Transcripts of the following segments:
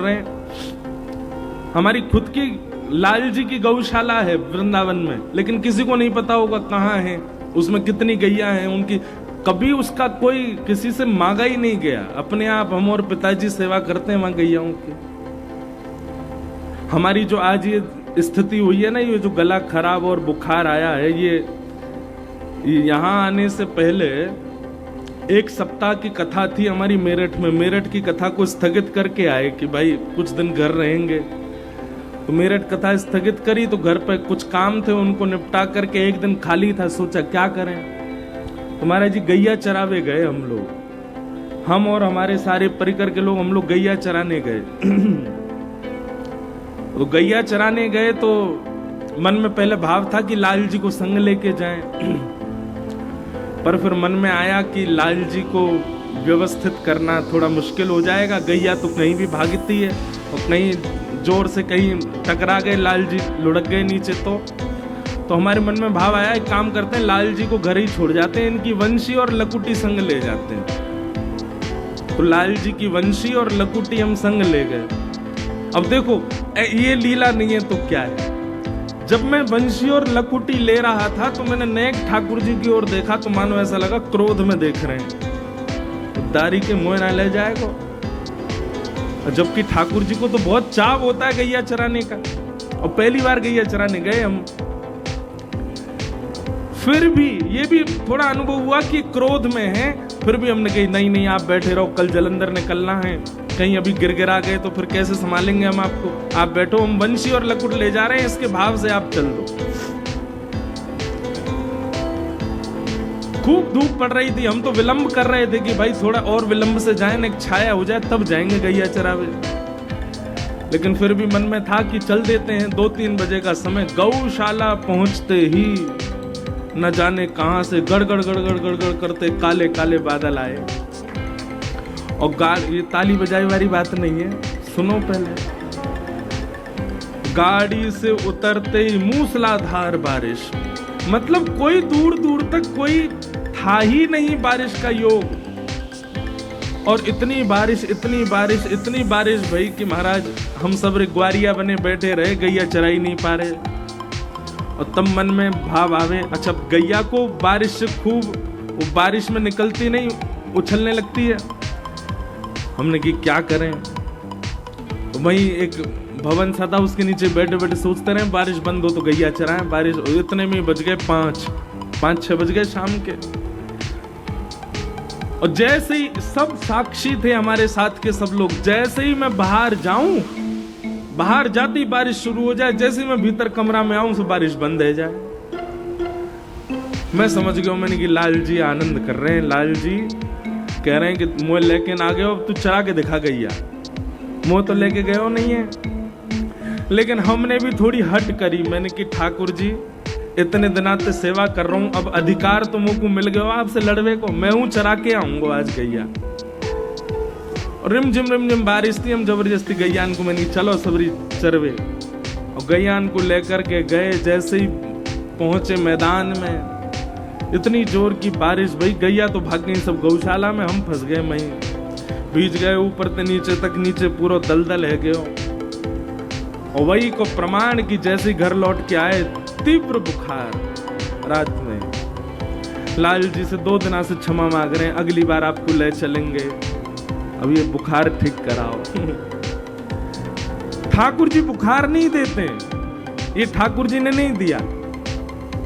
रहे हैं। हमारी खुद की लाल जी की गौशाला है वृंदावन में, लेकिन किसी को नहीं पता होगा कहाँ है, उसमें कितनी गैया हैं उनकी, कभी उसका कोई किसी से मांगा ही नहीं गया। अपने आप हम और पिताजी सेवा करते हैं वहां गैयाओं की। हमारी जो आज ये स्थिति हुई है ना, ये जो गला खराब और बुखार आया है, ये यहाँ आने से पहले 1 सप्ताह की कथा थी हमारी मेरठ में। मेरठ की कथा को स्थगित करके आए कि भाई कुछ दिन घर रहेंगे, तो मेरठ कथा स्थगित करी, तो घर पे कुछ काम थे उनको निपटा करके एक दिन खाली था, सोचा क्या करें। तो महाराज जी गैया चरावे गए हम लोग, हम और हमारे सारे परिकर के लोग, हम लोग गैया चराने गए। तो गैया चराने गए तो मन में पहले भाव था कि लाल जी को संग लेके जाएं, पर फिर मन में आया कि लाल जी को व्यवस्थित करना थोड़ा मुश्किल हो जाएगा। गैया तो कहीं भी भागती है और कहीं जोर से कहीं टकरा गए लाल जी, लुढ़क गए नीचे। तो हमारे मन में भाव आया, एक काम करते हैं लाल जी को घर ही छोड़ जाते हैं, इनकी वंशी और लकुटी संग ले जाते हैं। तो लाल जी की वंशी और लकुटी हम संग ले गए। अब देखो ये लीला नहीं है तो क्या है। जब मैं वंशी और लकुटी ले रहा था तो मैंने नेक ठाकुर जी की ओर देखा, तो मानो ऐसा लगा क्रोध में देख रहे हैं, दारी के मुंह ना ले जाएगा। जबकि ठाकुर जी को तो बहुत चाव होता है गैया चराने का, और पहली बार गैया चराने गए हम। फिर भी ये भी थोड़ा अनुभव हुआ कि क्रोध में है, फिर भी हमने कही नहीं नहीं आप बैठे रहो, कल जलंधर निकलना है, कहीं अभी गिरगिरा गए तो फिर कैसे संभालेंगे हम आपको, आप बैठो, हम वंशी और लकुट ले जा रहे हैं, इसके भाव से आप चल दो। खूब धूप पड़ रही थी, हम तो विलंब कर रहे थे कि भाई थोड़ा और विलंब से जाए ना, एक छाया हो जाए तब जाएंगे गैया चरावे। लेकिन फिर भी मन में था कि चल देते हैं। 2-3 बजे का समय, गौशाला पहुंचते ही न जाने कहां से गड़गड़ गड़गड़ गड़गड़ करते काले काले बादल आए। और ये ताली बजाई वाली बात नहीं है, सुनो पहले। गाड़ी से उतरते ही मूसलाधार बारिश, मतलब कोई दूर दूर तक कोई था ही नहीं बारिश का योग। और इतनी बारिश इतनी बारिश इतनी बारिश भाई कि महाराज हम सब ग्वारिया बने बैठे रहे, गैया चराई नहीं पा रहे। और तब मन में भाव आवे, अच्छा गैया को बारिश से खूब, वो बारिश में निकलती नहीं, उछलने लगती है। हमने कि क्या करें। तो वही एक भवन सा था, उसके नीचे बैठे बैठे सोचते रहे बारिश बंद हो तो गैया चराएं। बारिश इतने में बज गए 5-6 बज गए शाम के। और जैसे ही सब साक्षी थे हमारे साथ के सब लोग, जैसे ही मैं बाहर जाऊं, बाहर जाती बारिश शुरू हो जाए, जैसे ही मैं भीतर कमरा में आऊं तो बारिश बंद हो जाए। मैं समझ गया, मैंने कि लाल जी आनंद कर रहे हैं, लाल जी कह रहे हैं कि मुँह लेके ना गए, अब तू चरा के दिखा गैया। मुँह तो लेके गए हो नहीं है। लेकिन हमने भी थोड़ी हट करी। मैंने कि ठाकुर जी इतने दिनों से सेवा कर रहा हूँ, अब अधिकार तो मुझको मिल गया आपसे लड़वे को, मैं हूँ चरा के आऊंगा आज गैया। और रिमझिम बारिश थी, हम जबरदस्ती गैयान को मैंने चलो सबरी चरवे, और गैयान को लेकर के गए। जैसे ही पहुंचे मैदान में, इतनी जोर की बारिश, भाई गैया तो भाग गई सब गौशाला में, हम फंस गए, वहीं भीज गए ऊपर से नीचे तक, नीचे पूरा दलदल है गयो। और वही को प्रमाण की जैसे घर लौट के आए, तीव्र बुखार रात में। लाल जी से 2 दिन से क्षमा मांग रहे हैं, अगली बार आपको ले चलेंगे, अब ये बुखार ठीक कराओ। ठाकुर जी बुखार नहीं देते, ये ठाकुर जी ने नहीं दिया।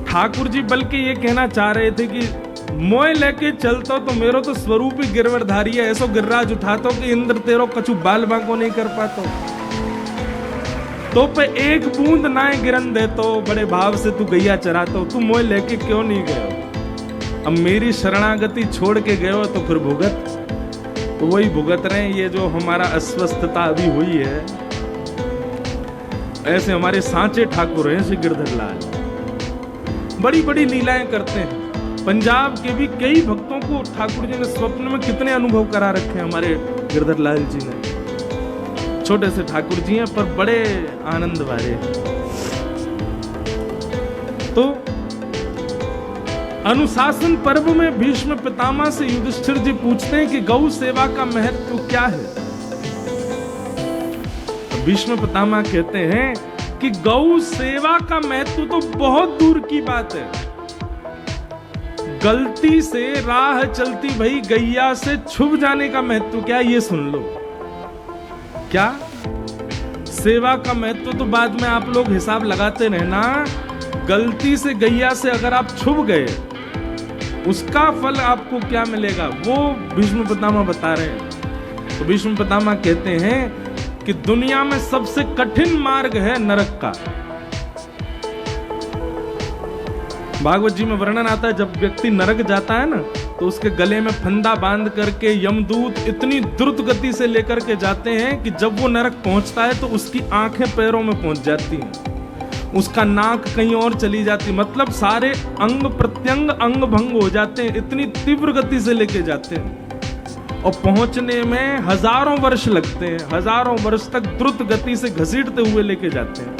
ठाकुर जी बल्कि ये कहना चाह रहे थे कि मोय लेके चलता तो मेरो तो स्वरूप ही गिरवरधारी है, ऐसो गिर्राज उठातो कि इंद्र तेरो कछु बाल बांको नहीं कर पातो, तो पे एक बूंद नाए गिरन देतो, बड़े भाव से तू गैया चरातो, तू मोय लेके क्यों नहीं गयो। अब मेरी शरणागति छोड़ के गए हो तो फिर भुगत, तो वही भुगत रहे। ये जो हमारा अस्वस्थता अभी हुई है, ऐसे हमारे सांचे ठाकुर हैं श्री गिरधर लाल, बड़ी बड़ी लीलाएं करते हैं। पंजाब के भी कई भक्तों को ठाकुर जी ने स्वप्न में कितने अनुभव करा रखे हैं हमारे गिरधर लाल जी ने। छोटे से ठाकुर जी हैं पर बड़े आनंद वाले। तो अनुशासन पर्व में भीष्म पितामह से युधिष्ठिर जी पूछते हैं कि गौ सेवा का महत्व क्या है। भीष्म पितामह कहते हैं कि गौ सेवा का महत्व तो बहुत दूर की बात है। गलती से राह चलती भई गैया से छुप जाने का महत्व क्या, ये सुन लो। क्या सेवा का महत्व तो बाद में आप लोग हिसाब लगाते रहना। गलती से गैया से अगर आप छुप गए, उसका फल आपको क्या मिलेगा, वो भीष्म पितामह बता रहे हैं। तो भीष्म पितामह कहते हैं कि दुनिया में सबसे कठिन मार्ग है नरक का। भागवत जी में वर्णन आता है, जब व्यक्ति नरक जाता है ना, तो उसके गले में फंदा बांध करके यमदूत इतनी द्रुत गति से लेकर के जाते हैं कि जब वो नरक पहुंचता है तो उसकी आंखें पैरों में पहुंच जाती हैं, उसका नाक कहीं और चली जाती, मतलब सारे अंग प्रत्यंग अंग भंग हो जाते हैं, इतनी तीव्र गति से लेके जाते हैं। और पहुंचने में हजारों वर्ष लगते हैं, हजारों वर्ष तक द्रुत गति से घसीटते हुए लेके जाते हैं।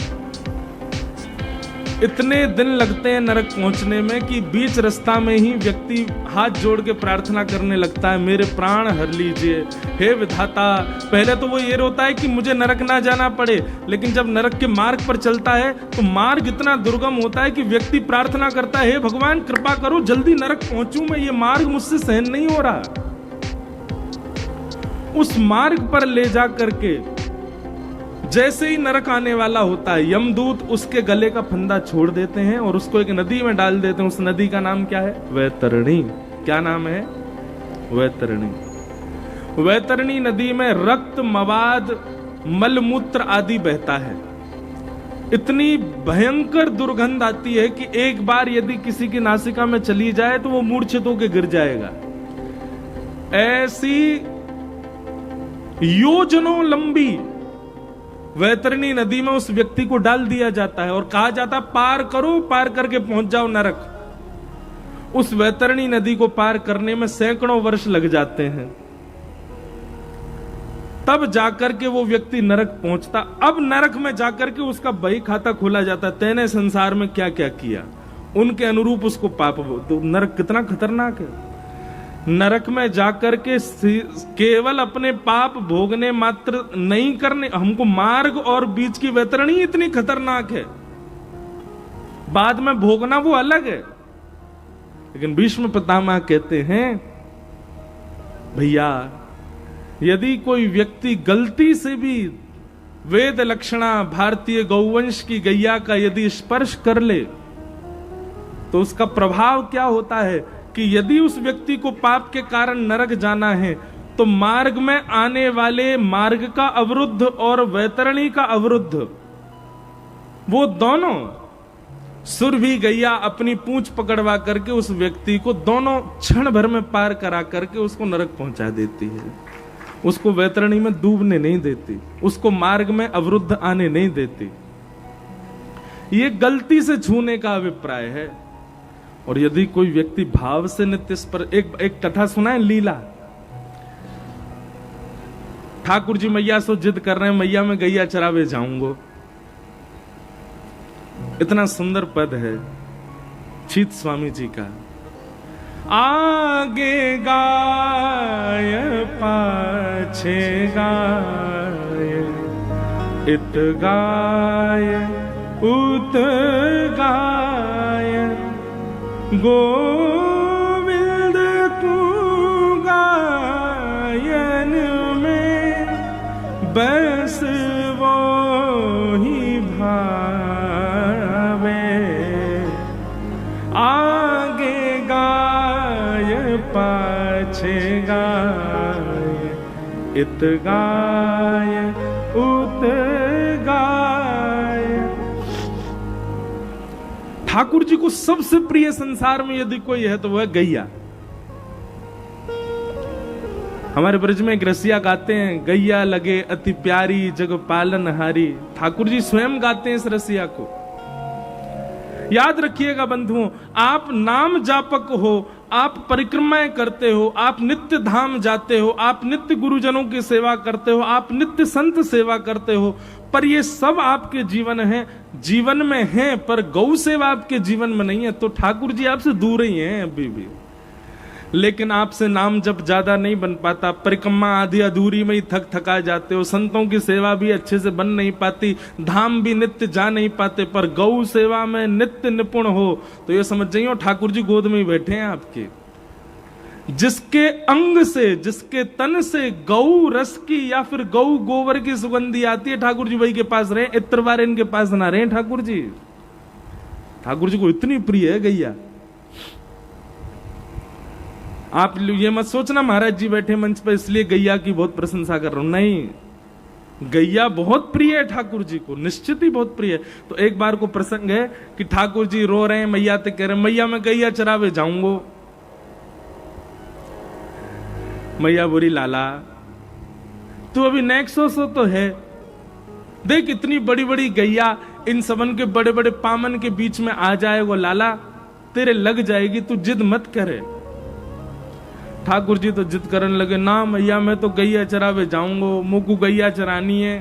इतने दिन लगते हैं नरक पहुंचने में कि बीच रास्ता में ही व्यक्ति हाथ जोड़ के प्रार्थना करने लगता है, मेरे प्राण हर लीजिए, हे विधाता। पहले तो वो ये रोता है कि मुझे नरक ना जाना पड़े, लेकिन जब नरक के मार्ग पर चलता है तो मार्ग इतना दुर्गम होता है कि व्यक्ति प्रार्थना करता है, हे भगवान कृपा करो जल्दी नरक पहुंचूं मैं, ये मार्ग मुझसे सहन नहीं हो रहा। उस मार्ग पर ले जा करके जैसे ही नरक आने वाला होता है, यमदूत उसके गले का फंदा छोड़ देते हैं और उसको एक नदी में डाल देते हैं। उस नदी का नाम क्या है? वैतरणी। क्या नाम है? वैतरणी। वैतरणी नदी में रक्त, मवाद, मलमूत्र आदि बहता है। इतनी भयंकर दुर्गंध आती है कि एक बार यदि किसी की नासिका में चली जाए तो वो मूर्छित होकर गिर जाएगा। ऐसी योजनों लंबी वैतरणी नदी में उस व्यक्ति को डाल दिया जाता है और कहा जाता है पार करो, पार करके पहुंच जाओ नरक। उस वैतरणी नदी को पार करने में सैकड़ों वर्ष लग जाते हैं, तब जाकर के वो व्यक्ति नरक पहुंचता। अब नरक में जाकर के उसका बही खाता खोला जाता, तैने संसार में क्या क्या किया, उनके अनुरूप उसको पाप। तो नरक कितना खतरनाक है। नरक में जाकर के केवल अपने पाप भोगने मात्र नहीं करने, हमको मार्ग और बीच की वैतरणी इतनी खतरनाक है, बाद में भोगना वो अलग है। लेकिन भीष्म पितामह कहते हैं, भैया यदि कोई व्यक्ति गलती से भी वेद लक्षणा भारतीय गौवंश की गैया का यदि स्पर्श कर ले तो उसका प्रभाव क्या होता है कि यदि उस व्यक्ति को पाप के कारण नरक जाना है तो मार्ग में आने वाले मार्ग का अवरुद्ध और वैतरणी का अवरुद्ध, वो दोनों सुरभि गैया अपनी पूंछ पकड़वा करके उस व्यक्ति को दोनों क्षण भर में पार करा करके उसको नरक पहुंचा देती है। उसको वैतरणी में डूबने नहीं देती, उसको मार्ग में अवरुद्ध आने नहीं देती। ये गलती से छूने का अभिप्राय है। और यदि कोई व्यक्ति भाव से नित्य पर एक कथा सुना है, लीला। ठाकुर जी मैया सो जिद कर रहे हैं, मैया मैं गैया चरावे जाऊंगा। इतना सुंदर पद है छीत स्वामी जी का, आगे गाय पाछे गाय, इत गाय उत गाय, गोविंद तू गायन में बस वो ही भावे, आगे गाय पाछे गाय, इत गाय उत गाय। ठाकुर जी को सबसे प्रिय संसार में यदि कोई है तो वह है गैया। हमारे ब्रज में एक रसिया गाते हैं, गैया लगे अति प्यारी जग पालनहारी। ठाकुर जी स्वयं गाते हैं इस रसिया को। याद रखिएगा बंधुओं, आप नाम जापक हो, आप परिक्रमाएं करते हो, आप नित्य धाम जाते हो, आप नित्य गुरुजनों की सेवा करते हो, आप नित्य संत सेवा करते हो, पर ये सब आपके जीवन में हैं, पर गौ सेवा आपके जीवन में नहीं है, तो ठाकुर जी आपसे दूर ही हैं अभी भी। लेकिन आपसे नाम जप ज्यादा नहीं बन पाता, परिक्रमा आधी अधूरी में ही थक थका जाते हो, संतों की सेवा भी अच्छे से बन नहीं पाती, धाम भी नित्य जा नहीं पाते, पर गौ सेवा में नित्य निपुण हो तो ये समझ जाइए ठाकुर जी गोद में ही बैठे हैं आपके। जिसके अंग से, जिसके तन से गौ रस की या फिर गौ गोबर की सुगंधी आती है, ठाकुर जी वही के पास रहे, इत्र बार इनके पास ना रहे ठाकुर जी। ठाकुर जी को इतनी प्रिय है गैया। आप ये मत सोचना महाराज जी बैठे मंच पर इसलिए गैया की बहुत प्रशंसा कर रहा हूं, नहीं, गैया बहुत प्रिय है ठाकुर जी को, निश्चित ही बहुत प्रिय है। तो एक बार को प्रसंग है कि ठाकुर जी रो रहे हैं, मैया ते कह रहे हैं मैया मैं गैया चरावे जाऊंगा। मैया बोली लाला तू अभी नेक्सो सो तो है, देख इतनी बड़ी बड़ी गैया इन सबन के बड़े बड़े पामन के बीच में आ जाएगा लाला, तेरे लग जाएगी, तू जिद मत करे। ठाकुर जी तो जिद करने लगे, ना मैया मैं तो गैया चरावे जाऊंगा, मुझको गैया चरानी है।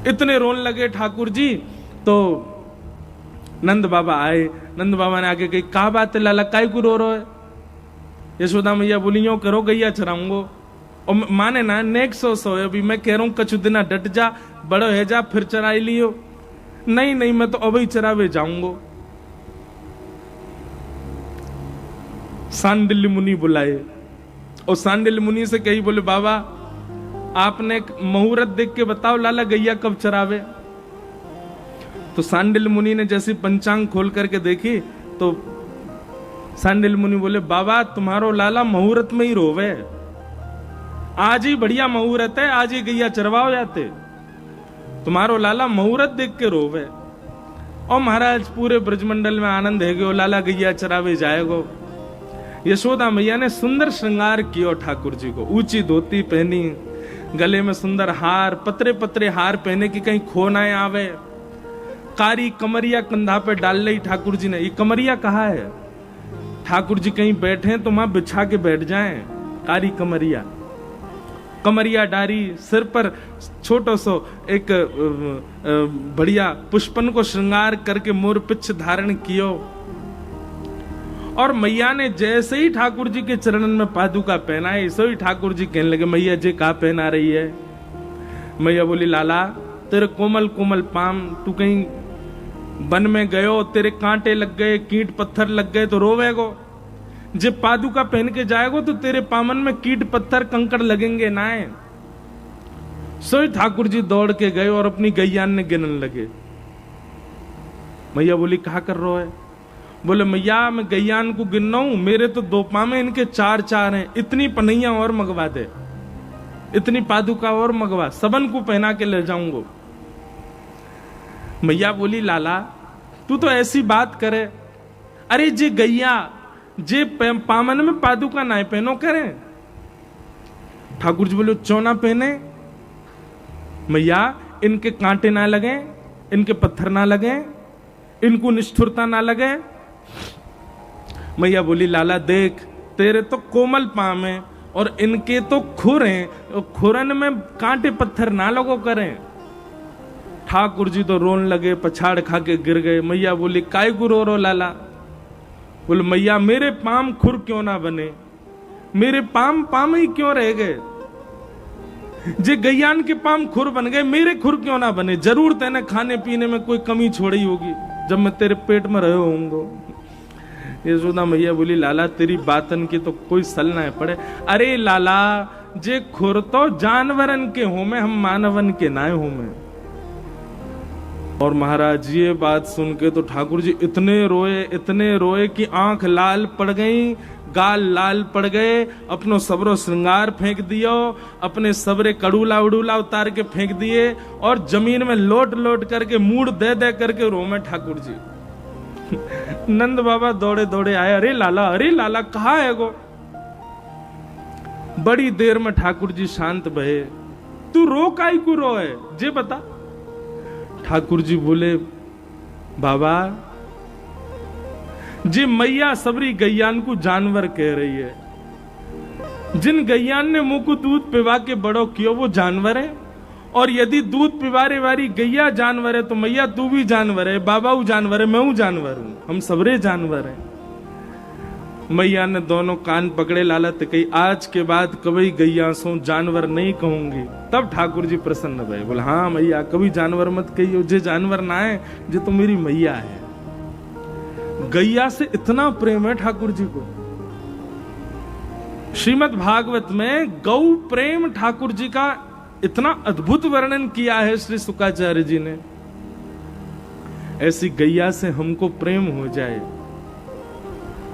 इतने रोने लगे ठाकुर जी तो नंद बाबा आए। नंद बाबा ने आके कही क्या बात है लाला, काय को रो है? यशोदा मैया बोली यूं करो गैया चराऊंगो। और माने ना नेक्स्ट सो अभी मैं कह रहा हूं कछु दिना डट जा, बड़ो है जा फिर चराई लियो। नहीं नहीं मैं तो अभी चरावे जाऊंगो। सांडिल्य मुनि बुलाए और सांडिल्य मुनि से कही, बोले बाबा आपने मुहूर्त देख के बताओ लाला गैया कब चरावे। तो सांडिल्य मुनि ने जैसे पंचांग खोल करके देखी तो सांडिल्य मुनि बोले बाबा तुम्हारो लाला मुहूर्त में ही रोवे, आज ही बढ़िया मुहूर्त है, आज ही गैया चरवाओ जाते, तुम्हारो लाला मुहूर्त देख के रोवे। और महाराज पूरे ब्रजमंडल में आनंद है गयो, लाला गैया चरावे जाएगो। यशोदा मैया ने सुंदर श्रृंगार किया ठाकुर जी को, ऊंची धोती पहनी, गले में सुंदर हार, पतरे पतरे हार पहने कि कहीं खो ना आवे। कारी कमरिया कंधा पे डाल ली ठाकुर जी ने। ये कमरिया कहाँ है? ठाकुर जी कहीं बैठे तो वहां बिछा के बैठ जाएं। कारी कमरिया, कमरिया डारी, सिर पर छोटो सो एक बढ़िया पुष्पन को श्रृंगार करके मोर पिछ धारण कियो। और मैया ने जैसे ही ठाकुर जी के चरणन में पादुका पहनाए, सो ही ठाकुर जी कहने लगे मैया जी कहा पहना रही है? मैया बोली लाला तेरे कोमल कोमल पाम, तू कहीं वन में गयो, तेरे कांटे लग गए, कीट पत्थर लग गए तो रोवेगो। जब पादुका पहन के जाएगो तो तेरे पामन में कीट पत्थर कंकड़ लगेंगे ना। सो ही ठाकुर जी दौड़ के गए और अपनी गैयान ने गिनन लगे। मैया बोली कहा कर रहे है? बोले मैया मैं गैयान को गिन रहा हूं, मेरे तो 2 पामे, इनके 4 हैं, इतनी पनैया और मंगवा दे, इतनी पादुका और मंगवा, सबन को पहना के ले जाऊंगा। मैया बोली लाला तू तो ऐसी बात करे, अरे जे गैया जे पामन में पादुका ना पहनो करे। ठाकुर जी बोले चौना पहने मैया, इनके कांटे ना लगे, इनके पत्थर ना लगे, इनको निष्ठुरता ना लगे। मैया बोली लाला देख तेरे तो कोमल पाम है और इनके तो खुर हैं, और खुरन में कांटे पत्थर ना लगो करें। ठाकुर जी तो रोन लगे, पछाड़ खा के गिर गए। मैया बोली काय को रो लाला? बोले मैया मेरे पाम खुर क्यों ना बने, मेरे पाम पाम ही क्यों रह गए? जे गैयान के पाम खुर बन गए, मेरे खुर क्यों ना बने? जरूर तेने खाने पीने में कोई कमी छोड़ी होगी जब मैं तेरे पेट में रहे होऊंगा। यशोदा मैया बोली लाला तेरी बातन की तो कोई सल ना पड़े। अरे लाला जे खुर तो जानवरन के हो में, हम मानवन के ना हो में। और महाराज ये बात सुन के तो ठाकुर जी इतने रोए कि आंख लाल पड़ गई, गाल लाल पड़ गए, अपनो सबरो श्रृंगार फेंक दियो, अपने सबरे कड़ूला उड़ूला उतार के फेंक दिए और जमीन में लोट लोट करके मूड दे दे करके रोमे ठाकुर जी। नंद बाबा दौड़े दौड़े आए, अरे लाला कहाँ है गो? बड़ी देर में ठाकुर जी शांत भये। तू रो काई को रो है जे बता? ठाकुर जी बोले बाबा जी मैया सबरी गैयान को जानवर कह रही है। जिन गैयान ने मुंह को दूध पिवा के बड़ो कियो वो जानवर है, और यदि दूध पिवारे वाली गैया जानवर है तो मैया तू भी जानवर है, बाबा वो जानवर है, मैं हूं जानवर हूं, हम सबरे जानवर हैं। मैया ने दोनों कान पकड़े लालत कही, आज के बाद कभी गैया सो जानवर नहीं कहूंगी। तब ठाकुर जी प्रसन्न भये, बोले हाँ मैया कभी जानवर मत कहियो, जे जानवर ना है जो तो मेरी मैया है। गैया से इतना प्रेम है ठाकुर जी को। श्रीमद् भागवत में गौ प्रेम ठाकुर जी का इतना अद्भुत वर्णन किया है श्री शुकाचार्य जी ने। ऐसी गैया से हमको प्रेम हो जाए।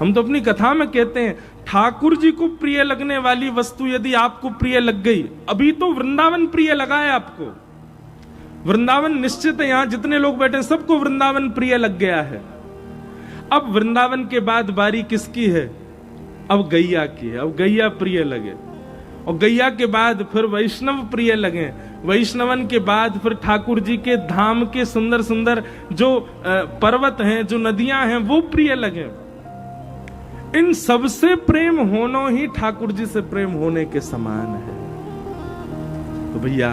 हम तो अपनी कथा में कहते हैं ठाकुर जी को प्रिय लगने वाली वस्तु यदि आपको प्रिय लग गई, अभी तो वृंदावन प्रिय लगा है आपको, वृंदावन निश्चित है, यहां जितने लोग बैठे हैं सबको वृंदावन प्रिय लग गया है। अब वृंदावन के बाद बारी किसकी है? अब गैया की है। अब गैया प्रिय लगे और गैया के बाद फिर वैष्णव प्रिय लगे, वैष्णवन के बाद फिर ठाकुर जी के धाम के सुंदर सुंदर जो पर्वत हैं, जो नदियां हैं, वो प्रिय लगे। इन सबसे प्रेम होना ही ठाकुर जी से प्रेम होने के समान है। तो भैया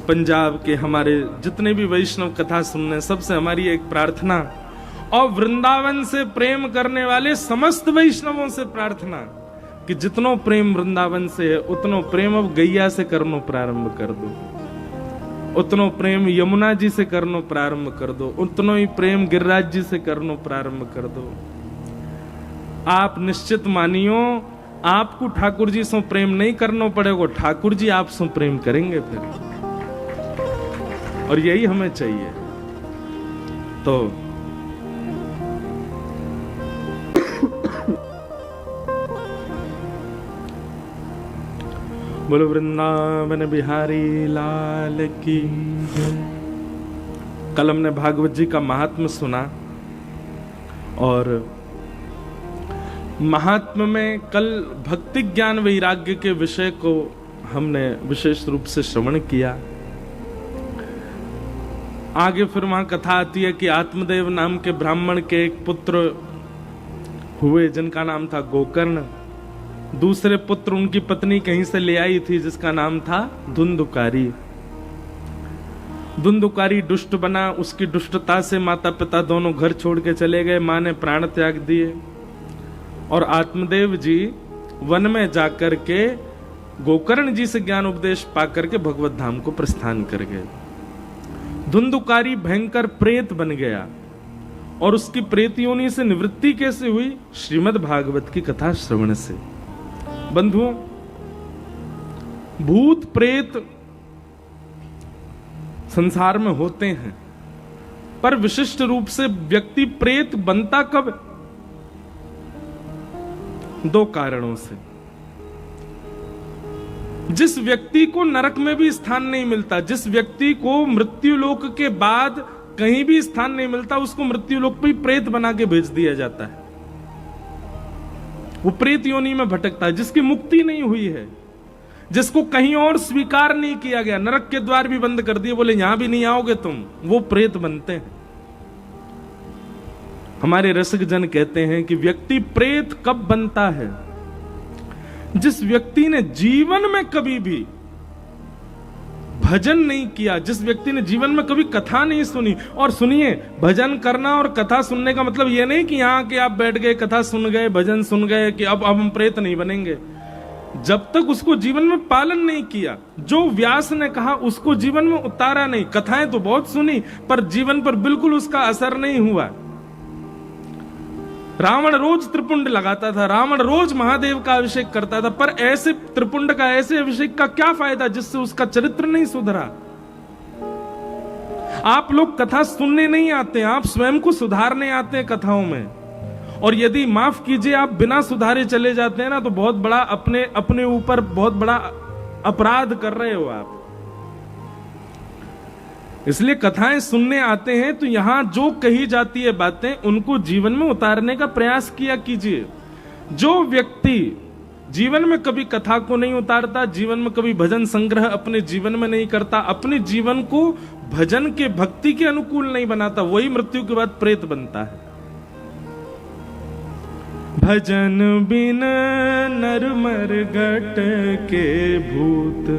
पंजाब के हमारे जितने भी वैष्णव कथा सुनने, सबसे हमारी एक प्रार्थना, और वृंदावन से प्रेम करने वाले समस्त वैष्णवों से प्रार्थना कि जितनो प्रेम वृंदावन से है उतनो प्रेम अब गैया से करनो प्रारंभ कर दो, उतनो प्रेम यमुना जी से करनो प्रारंभ कर दो, उतनो ही प्रेम गिरिराज जी से करनो प्रारंभ कर दो। आप निश्चित मानियो आपको ठाकुर जी से प्रेम नहीं करना पड़ेगा, ठाकुर जी आप से प्रेम करेंगे फिर, और यही हमें चाहिए। तो बोलो वृंदावन बिहारी लाल की। कल हमने भागवत जी का महात्म्य सुना, और महात्म्य में कल भक्ति ज्ञान वैराग्य के विषय को हमने विशेष रूप से श्रवण किया। आगे फिर वहां कथा आती है कि आत्मदेव नाम के ब्राह्मण के एक पुत्र हुए जिनका नाम था गोकर्ण। दूसरे पुत्र उनकी पत्नी कहीं से ले आई थी जिसका नाम था धुंधुकारी। धुंधुकारी दुष्ट बना, उसकी दुष्टता से माता पिता दोनों घर छोड़ के चले गए, मां ने प्राण त्याग दिए, और आत्मदेव जी वन में जाकर के गोकर्ण जी से ज्ञान उपदेश पाकर के भगवत धाम को प्रस्थान कर गए। धुंधुकारी भयंकर प्रेत बन गया, और उसकी प्रेत योनि से निवृत्ति कैसे हुई? श्रीमद् भागवत की कथा श्रवण से। बंधुओं, भूत प्रेत संसार में होते हैं, पर विशिष्ट रूप से व्यक्ति प्रेत बनता कब? दो कारणों से। जिस व्यक्ति को नरक में भी स्थान नहीं मिलता, जिस व्यक्ति को मृत्यु लोक के बाद कहीं भी स्थान नहीं मिलता, उसको मृत्यु लोक पे प्रेत बना के भेज दिया जाता है। वो प्रेत योनि में भटकता है। जिसकी मुक्ति नहीं हुई है, जिसको कहीं और स्वीकार नहीं किया गया, नरक के द्वार भी बंद कर दिए, बोले यहां भी नहीं आओगे तुम, वो प्रेत बनते हैं। हमारे रसिक जन कहते हैं कि व्यक्ति प्रेत कब बनता है? जिस व्यक्ति ने जीवन में कभी भी भजन नहीं किया, जिस व्यक्ति ने जीवन में कभी कथा नहीं सुनी। और सुनिए, भजन करना और कथा सुनने का मतलब यह नहीं कि यहां के आप बैठ गए, कथा सुन गए, भजन सुन गए कि अब हम प्रेत नहीं बनेंगे। जब तक उसको जीवन में पालन नहीं किया, जो व्यास ने कहा उसको जीवन में उतारा नहीं, कथाएं तो बहुत सुनी पर जीवन पर बिल्कुल उसका असर नहीं हुआ। रावण रोज त्रिपुंड लगाता था, रावण रोज महादेव का अभिषेक करता था, पर ऐसे त्रिपुंड का, ऐसे अभिषेक का क्या फायदा जिससे उसका चरित्र नहीं सुधरा। आप लोग कथा सुनने नहीं आते, आप स्वयं को सुधारने आते हैं कथाओं में। और यदि माफ कीजिए आप बिना सुधारे चले जाते हैं ना, तो बहुत बड़ा अपने ऊपर बहुत बड़ा अपराध कर रहे हो आप। इसलिए कथाएं सुनने आते हैं तो यहां जो कही जाती है बातें, उनको जीवन में उतारने का प्रयास किया कीजिए। जो व्यक्ति जीवन में कभी कथा को नहीं उतारता, जीवन में कभी भजन संग्रह अपने जीवन में नहीं करता, अपने जीवन को भजन के, भक्ति के अनुकूल नहीं बनाता, वही मृत्यु के बाद प्रेत बनता है। भजन बिन नर मर गट के भूत,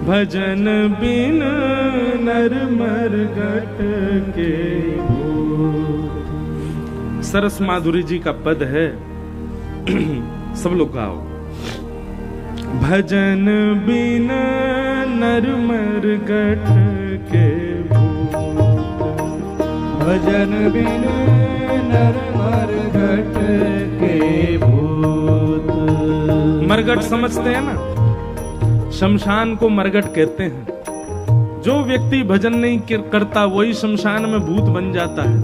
भजन बिन नर मर गट के भूत, सरस माधुरी जी का पद है, सब लोग गाओ। भजन बिन नर मरघट के भूत, भजन बिन नर मरघट के भूत। मरघट समझते हैं ना, शमशान को मरघट कहते हैं। जो व्यक्ति भजन नहीं करता वही शमशान में भूत बन जाता है।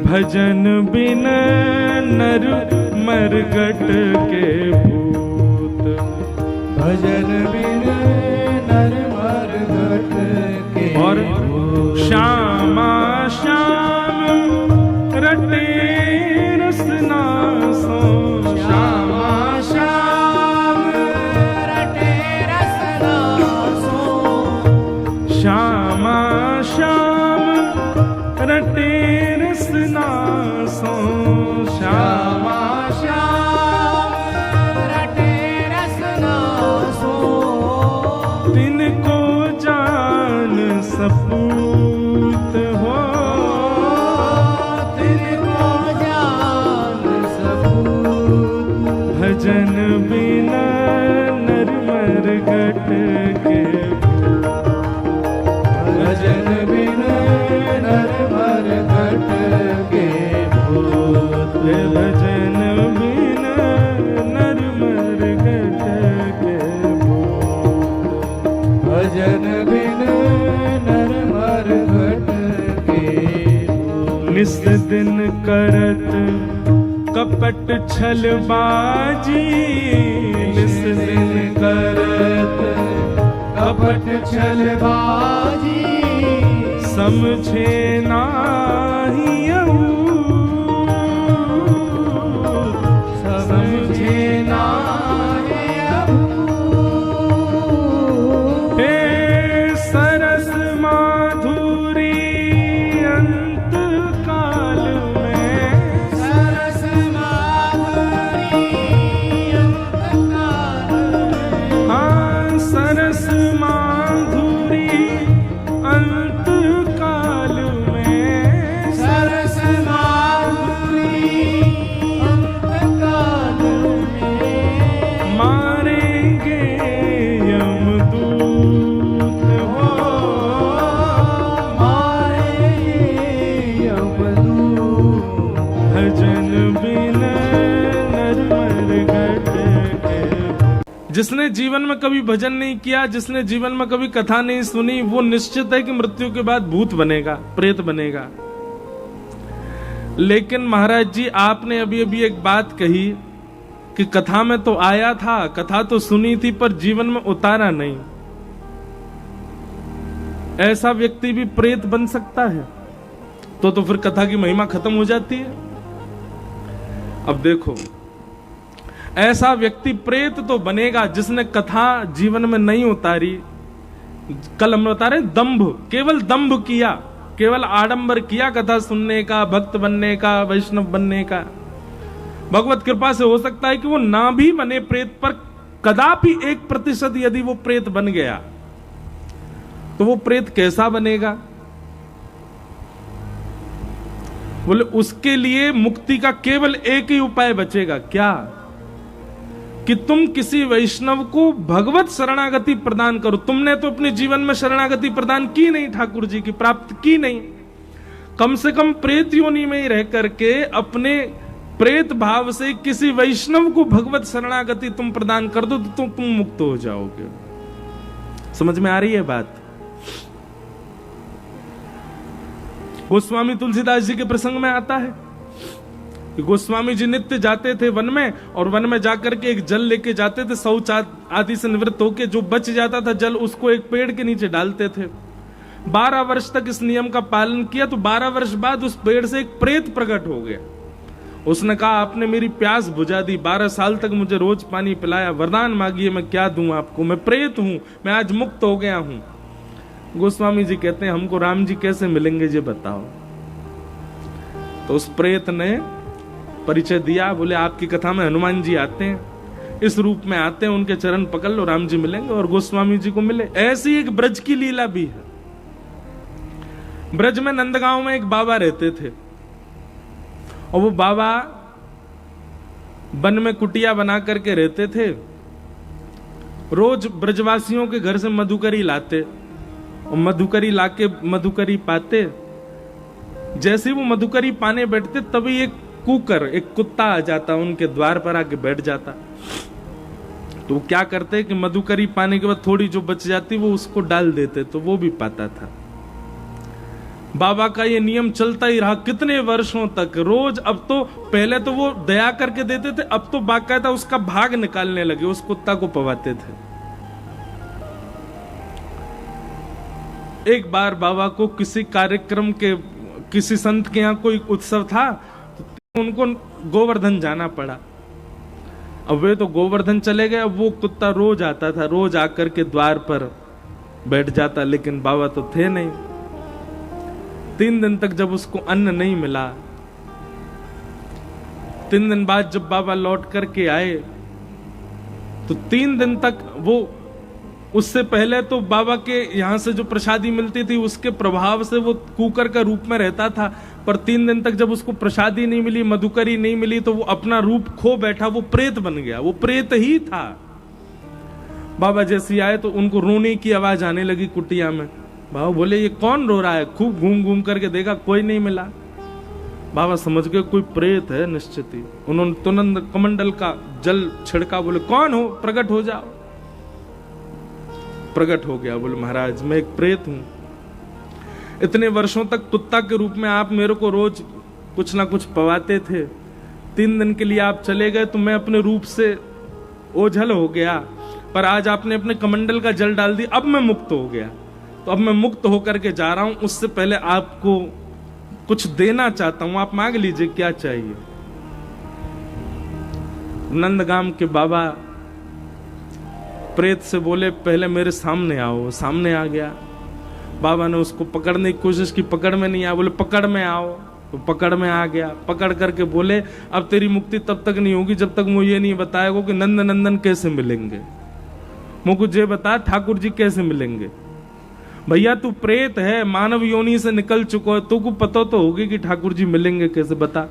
भजन बिन नर मरघट के भूत, भजन बिन नर मरघट के और भूत। श्यामा श्याम रटे रसना सो, श्यामा श्याम रटे रसना सो। श्यामा श्याम रटे रसना सो, श्यामा श्याम रटे रसना सो। तिनको जान सपूत हो, तिनको जान सपूत। भजन बिना नर मरघट के भूत, भजन बिन नर मरघट के भूत। भजन बिना नर मरघट के भूत। भजन बिन नर मरघट के भूत। निस दिन करत कपट छलबाजी, निस दिन करत कपट छलबाजी। समझे नाही अऊ, समझे नाहि अभू। हे सरस माधुरी अंत काल में, सरस माधुरी अंतकाल में। हाँ सरस माधुरी अंत काल में, सरस माधुरी अंतकाल में। मारेंगे यमदूत हो, मारे यमदूत। भजन बिना नर मरघट के। जिसने जीवन में कभी भजन नहीं किया, जिसने जीवन में कभी कथा नहीं सुनी, वो निश्चित है कि मृत्यु के बाद भूत बनेगा, प्रेत बनेगा। लेकिन महाराज जी आपने अभी अभी एक बात कही कि कथा में तो आया था, कथा तो सुनी थी, पर जीवन में उतारा नहीं। ऐसा व्यक्ति भी प्रेत बन सकता है, तो फिर कथा की महिमा खत्म हो जाती है। अब देखो, ऐसा व्यक्ति प्रेत तो बनेगा जिसने कथा जीवन में नहीं उतारी। कल हम बता रहे दंभ, केवल दंभ किया, केवल आडंबर किया कथा सुनने का, भक्त बनने का, वैष्णव बनने का। भगवत कृपा से हो सकता है कि वो ना भी बने प्रेत, पर कदापि 1% यदि वो प्रेत बन गया तो वो प्रेत कैसा बनेगा? बोले उसके लिए मुक्ति का केवल एक ही उपाय बचेगा, क्या? कि तुम किसी वैष्णव को भगवत शरणागति प्रदान करो। तुमने तो अपने जीवन में शरणागति प्रदान की नहीं, ठाकुर जी की प्राप्त की नहीं। कम से कम प्रेत योनि में ही रह करके अपने प्रेत भाव से किसी वैष्णव को भगवत शरणागति तुम प्रदान कर दो तो तुम मुक्त हो जाओगे। समझ में आ रही है बात? गोस्वामी तुलसीदास जी के प्रसंग में आता है कि गोस्वामी जी नित्य जाते थे वन में, और वन में जाकर के एक जल लेके जाते थे, शौच आदि से निवृत्त होके जो बच जाता था जल उसको एक पेड़ के नीचे डालते थे। 12 वर्ष तक इस नियम का पालन किया, तो 12 वर्ष बाद उस पेड़ से एक प्रेत प्रकट हो गया। उसने कहा आपने मेरी प्यास बुझा दी, 12 साल तक मुझे रोज पानी पिलाया, वरदान मांगिए मैं क्या दूं आपको, मैं प्रेत हूं, मैं आज मुक्त हो गया हूं। गोस्वामी जी कहते हैं हमको राम जी कैसे मिलेंगे ये बताओ। तो उस प्रेत ने परिचय दिया, बोले आपकी कथा में हनुमान जी आते हैं, इस रूप में आते हैं, उनके चरण पकड़ लो राम जी मिलेंगे। और गोस्वामी जी को मिले। ऐसी एक ब्रज की लीला भी है। ब्रज में नंदगांव में एक बाबा रहते थे, और वो बाबा वन में कुटिया बना करके रहते थे। रोज ब्रजवासियों के घर से मधुकरी लाते और मधुकरी लाके मधुकरी पाते। जैसे वो मधुकरी पाने बैठते तभी एक कुकर, एक कुत्ता आ जाता, उनके द्वार पर आके बैठ जाता। तो वो क्या करते कि मधुकरी पाने के बाद थोड़ी जो बच जाती वो उसको डाल देते, तो वो भी पाता था। बाबा का ये नियम चलता ही रहा कितने वर्षों तक। रोज, अब तो पहले तो वो दया करके देते थे, अब तो बाकायदा उसका भाग निकालने लगे, उस कुत्ता को पवाते थे। एक बार बाबा को किसी कार्यक्रम के, किसी संत के यहाँ कोई उत्सव था, तो उनको गोवर्धन जाना पड़ा। अब वे तो गोवर्धन चले गए, अब वो कुत्ता रोज आता था, रोज आकर के द्वार पर बैठ जाता, लेकिन बाबा तो थे नहीं। 3 दिन तक जब उसको अन्न नहीं मिला, 3 दिन बाद जब बाबा लौट करके आए, तो 3 दिन तक वो, उससे पहले तो बाबा के यहां से जो प्रसादी मिलती थी उसके प्रभाव से वो कुकर का रूप में रहता था, पर 3 दिन तक जब उसको प्रसादी नहीं मिली, मधुकरी नहीं मिली, तो वो अपना रूप खो बैठा, वो प्रेत बन गया, वो प्रेत ही था। बाबा जैसे आए तो उनको रोने की आवाज आने लगी कुटिया में। बाबा बोले ये कौन रो रहा है? खूब घूम घूम करके देखा, कोई नहीं मिला। बाबा समझ गए कोई प्रेत है निश्चित ही। उन्होंने तुरंत कमंडल का जल छिड़का, बोले कौन हो, प्रकट हो जाओ। प्रकट हो गया, बोले महाराज मैं एक प्रेत हूं। इतने वर्षों तक कुत्ता के रूप में आप मेरे को रोज कुछ ना कुछ पवाते थे, 3 दिन के लिए आप चले गए तो मैं अपने रूप से ओझल हो गया, पर आज आपने अपने कमंडल का जल डाल दिया, अब मैं मुक्त हो गया। तो अब मैं मुक्त होकर के जा रहा हूं, उससे पहले आपको कुछ देना चाहता हूं, आप मांग लीजिए क्या चाहिए। नंदगाम के बाबा प्रेत से बोले पहले मेरे सामने आओ। सामने आ गया। बाबा ने उसको पकड़ने की कोशिश की, पकड़ में नहीं आया। बोले पकड़ में आओ, तो पकड़ में आ गया। पकड़ करके बोले अब तेरी मुक्ति तब तक नहीं होगी जब तक मुझे ये नहीं बताएगा कि नंद नंदन कैसे मिलेंगे। मुझे बता ठाकुर जी कैसे मिलेंगे। भैया तू प्रेत है, मानव योनि से निकल चुका है, तुमको पता तो होगी कि ठाकुर जी मिलेंगे कैसे, बता।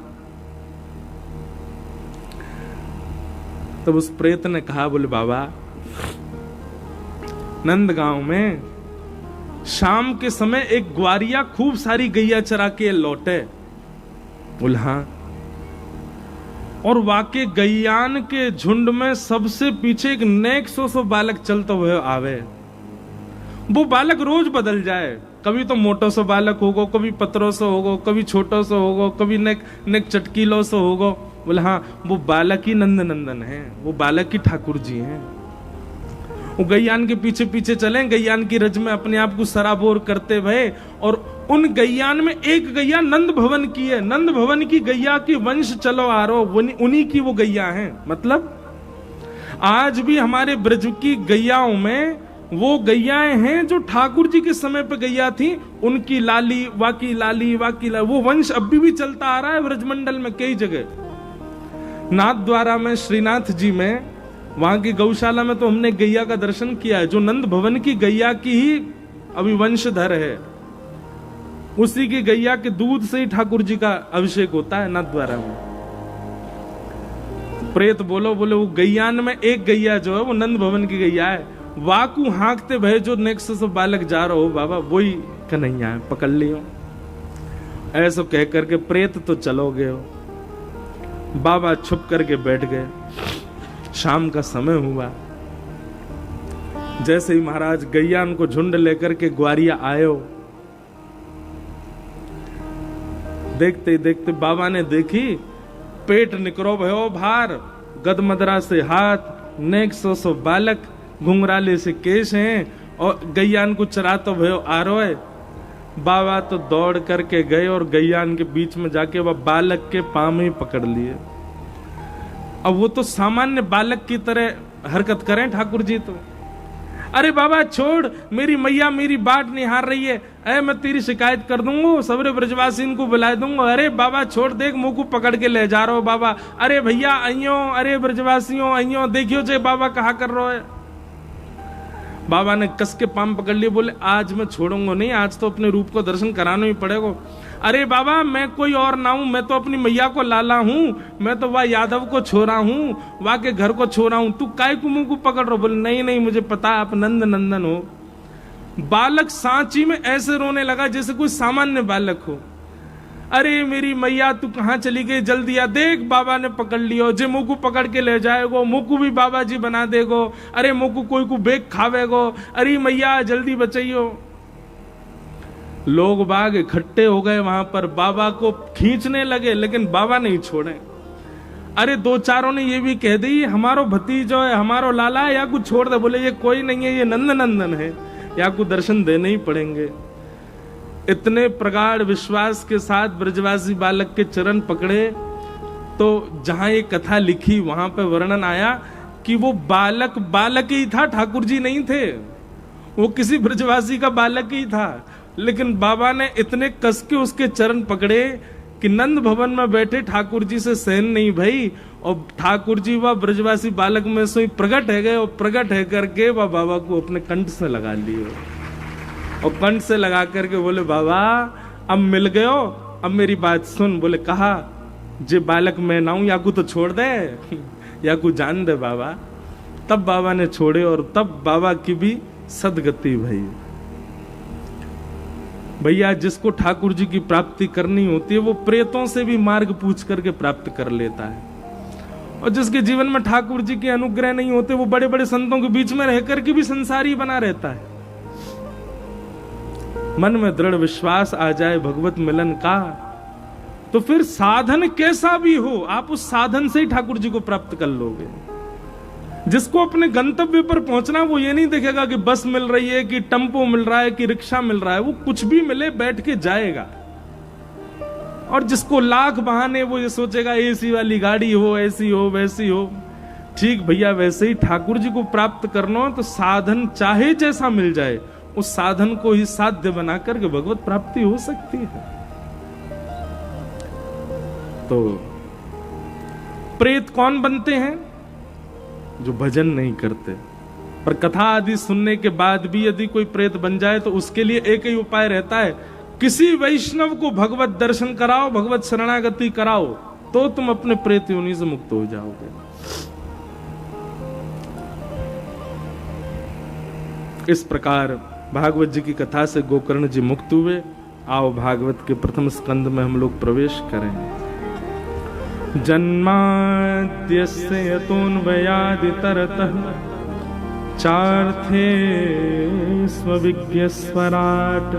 तब उस प्रेत ने कहा, बोले बाबा नंदगांव में शाम के समय एक ग्वारिया खूब सारी गैया चरा के लौटे। बोले हाँ। और वाके गैयान के झुंड में सबसे पीछे एक नेक सो बालक चलते हुए आवे। वो बालक रोज बदल जाए, कभी तो मोटो सो बालक होगो, कभी पतरो सो होगो, कभी छोटो सो होगो, कभी नेक चटकीलो सो होगो। बोले हाँ वो बालक ही नंद नंदन है, वो बालक ही ठाकुर जी हैं। वो गैयान के पीछे पीछे चले, गैयान की रज में अपने आप को सराबोर करते भये। और उन गैयान में एक गैया नंद भवन की है, नंद भवन की गैया की वंश चलो आ रो, उन्हीं की वो गैया हैं। मतलब आज भी हमारे ब्रज की गैयाओं में वो गैयाएं हैं जो ठाकुर जी के समय पे गैया थी, उनकी लाली वाकी लाली वाकी लाली, वो वंश अभी भी चलता आ रहा है ब्रजमंडल में कई जगह। नाथ द्वारा में, श्रीनाथ जी में, वहां की गौशाला में तो हमने गैया का दर्शन किया है, जो नंद भवन की गैया की ही अभी वंशधर है। उसी की गैया के दूध से ही ठाकुर जी का अभिषेक होता है नाथ द्वारा में। प्रेत बोले वो गैयान में एक गैया जो है वो नंद भवन की गैया है। वाकू हाँकते भय जो नेक्स्ट से बालक जा रहा हो बाबा वही कन्हैया है, पकड़ लियो। ऐसा कह करके प्रेत तो चलो गए हो। बाबा छुप करके बैठ गए। शाम का समय हुआ। जैसे ही महाराज गैयान को झुंड लेकर के ग्वारिया आयो, देखते ही देखते बाबा ने देखी पेट निकरो भयो भार, गदमदरा से हाथ, नेक सो बालक, घुंघराले से केश हैं और गैयान को चरातो भयो आरोए। बाबा तो दौड़ करके गए और गैयान के बीच में जाके वह बालक के पांव ही पकड़ लिए। अब वो तो सामान्य बालक की तरह हरकत करें ठाकुर जी तो, अरे बाबा छोड़, मेरी मैया मेरी बाट निहार रही है, अरे मैं तेरी शिकायत कर दूंगा, सबरे ब्रजवासी को बुला दूंगा। अरे बाबा छोड़, देख मुंह को पकड़ के ले जा रहा हो बाबा। अरे भैया अइयो, अरे ब्रजवासियों अइयो, देखियो जे बाबा कहा कर रहा है। बाबा ने कस के पाम पकड़ लिए, बोले आज मैं छोड़ूंगा नहीं, आज तो अपने रूप को दर्शन कराना ही पड़ेगा। अरे बाबा मैं कोई और ना हूं, मैं तो अपनी मैया को लाला हूं, मैं तो वह यादव को छोरा हूं, वह के घर को छोरा हूं, तू काय को मुंह को पकड़ रहा? बोले नहीं नहीं मुझे पता आप नंद नंदन हो। बालक सांची में ऐसे रोने लगा जैसे कोई सामान्य बालक हो। अरे मेरी मैया तू कहाँ चली गई, जल्दी आ, देख बाबा ने पकड़ लियो, जे मुकु पकड़ के ले जाएगो, मुकु भी बाबा जी बना देगो, अरे मुकु कोई को बेग खावेगो, अरे मैया जल्दी बचाइयो। लोग बाग इकट्ठे हो गए वहां पर, बाबा को खींचने लगे, लेकिन बाबा नहीं छोड़े। अरे दो चारों ने ये भी कह दी हमारो भतीजो है, हमारो लाला है, या कुछ छोड़ दे। बोले ये कोई नहीं है, ये नंद नंदन है, या को दर्शन देने ही पड़ेंगे। इतने प्रगाढ़ विश्वास के साथ ब्रजवासी बालक के चरण पकड़े, तो जहां ये कथा लिखी वहां पे वर्णन आया कि वो बालक बालक ही था, ठाकुर जी नहीं थे, वो किसी ब्रजवासी का बालक ही था। लेकिन बाबा ने इतने कस के उसके चरण पकड़े कि नंद भवन में बैठे ठाकुर जी से सहन नहीं भई, और ठाकुर जी वह ब्रजवासी बालक में से प्रकट है गए, और प्रकट है करके वह बाबा को अपने कंठ से लगा लिए, और कंठ से लगा करके बोले बाबा अब मिल गयो, अब मेरी बात सुन। बोले कहा जे बालक मैं ना हूं, या को तो छोड़ दे, या को जान दे बाबा। तब बाबा ने छोड़े, और तब बाबा की भी सदगति भई। भैया जिसको ठाकुर जी की प्राप्ति करनी होती है वो प्रेतों से भी मार्ग पूछ करके प्राप्त कर लेता है, और जिसके जीवन में ठाकुर जी के अनुग्रह नहीं होते वो बड़े बड़े संतों के बीच में रहकर के भी संसारी बना रहता है। मन में दृढ़ विश्वास आ जाए भगवत मिलन का, तो फिर साधन कैसा भी हो आप उस साधन से ही ठाकुर जी को प्राप्त कर लोगे। जिसको अपने गंतव्य पर पहुंचना, वो ये नहीं देखेगा कि बस मिल रही है, कि टेम्पो मिल रहा है, कि रिक्शा मिल रहा है, वो कुछ भी मिले बैठ के जाएगा। और जिसको लाख बहाने, वो ये सोचेगा एसी वाली गाड़ी हो, ऐसी हो वैसी हो। ठीक भैया वैसे ही ठाकुर जी को प्राप्त करना हो तो साधन चाहे जैसा मिल जाए, उस साधन को ही साध्य बना करके भगवत प्राप्ति हो सकती है। तो प्रेत कौन बनते हैं? जो भजन नहीं करते। पर कथा आदि सुनने के बाद भी यदि कोई प्रेत बन जाए तो उसके लिए एक ही उपाय रहता है, किसी वैष्णव को भगवत दर्शन कराओ, भगवत शरणागति कराओ, तो तुम अपने प्रेत योनि से मुक्त हो जाओगे। इस प्रकार भागवत जी की कथा से गोकर्ण जी मुक्त हुए। आओ भागवत के प्रथम स्कंद में हम लोग प्रवेश करें। जन्माद्यस्य यतोऽन्वयादितरतः चार्थे स्वविज्ञस्वराट्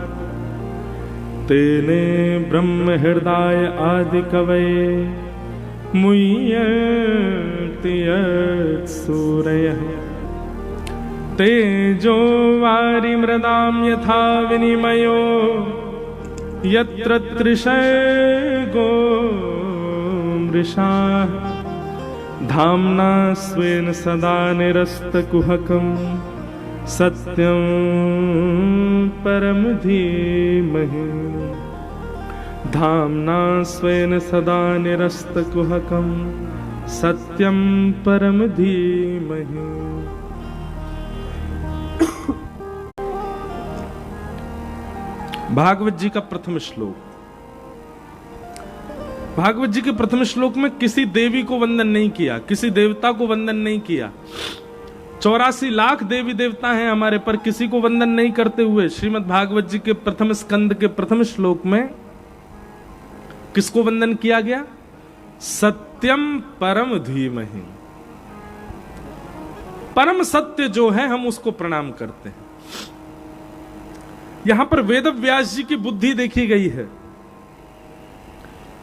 तेने ब्रह्म हृदय आदि कवये मुह्यन्ति यत्सूरयः तेजो वारिमृदां यथा विनिमयो यत्र त्रिशर्गो मृषाः धाम्ना स्वेन सदा निरस्तकुहकं सत्यं परम धीमहि। धाम्ना स्वेन सदा निरस्तकुहकं सत्यं परम धीमहि। भागवत जी का प्रथम श्लोक। भागवत जी के प्रथम श्लोक में किसी देवी को वंदन नहीं किया, किसी देवता को वंदन नहीं किया। 84 लाख देवी देवता हैं हमारे, पर किसी को वंदन नहीं करते हुए श्रीमद् भागवत जी के प्रथम स्कंद के प्रथम श्लोक में किसको वंदन किया गया? सत्यम परम धीमहि। परम सत्य जो है हम उसको प्रणाम करते हैं। यहां पर वेद व्यास जी की बुद्धि देखी गई है।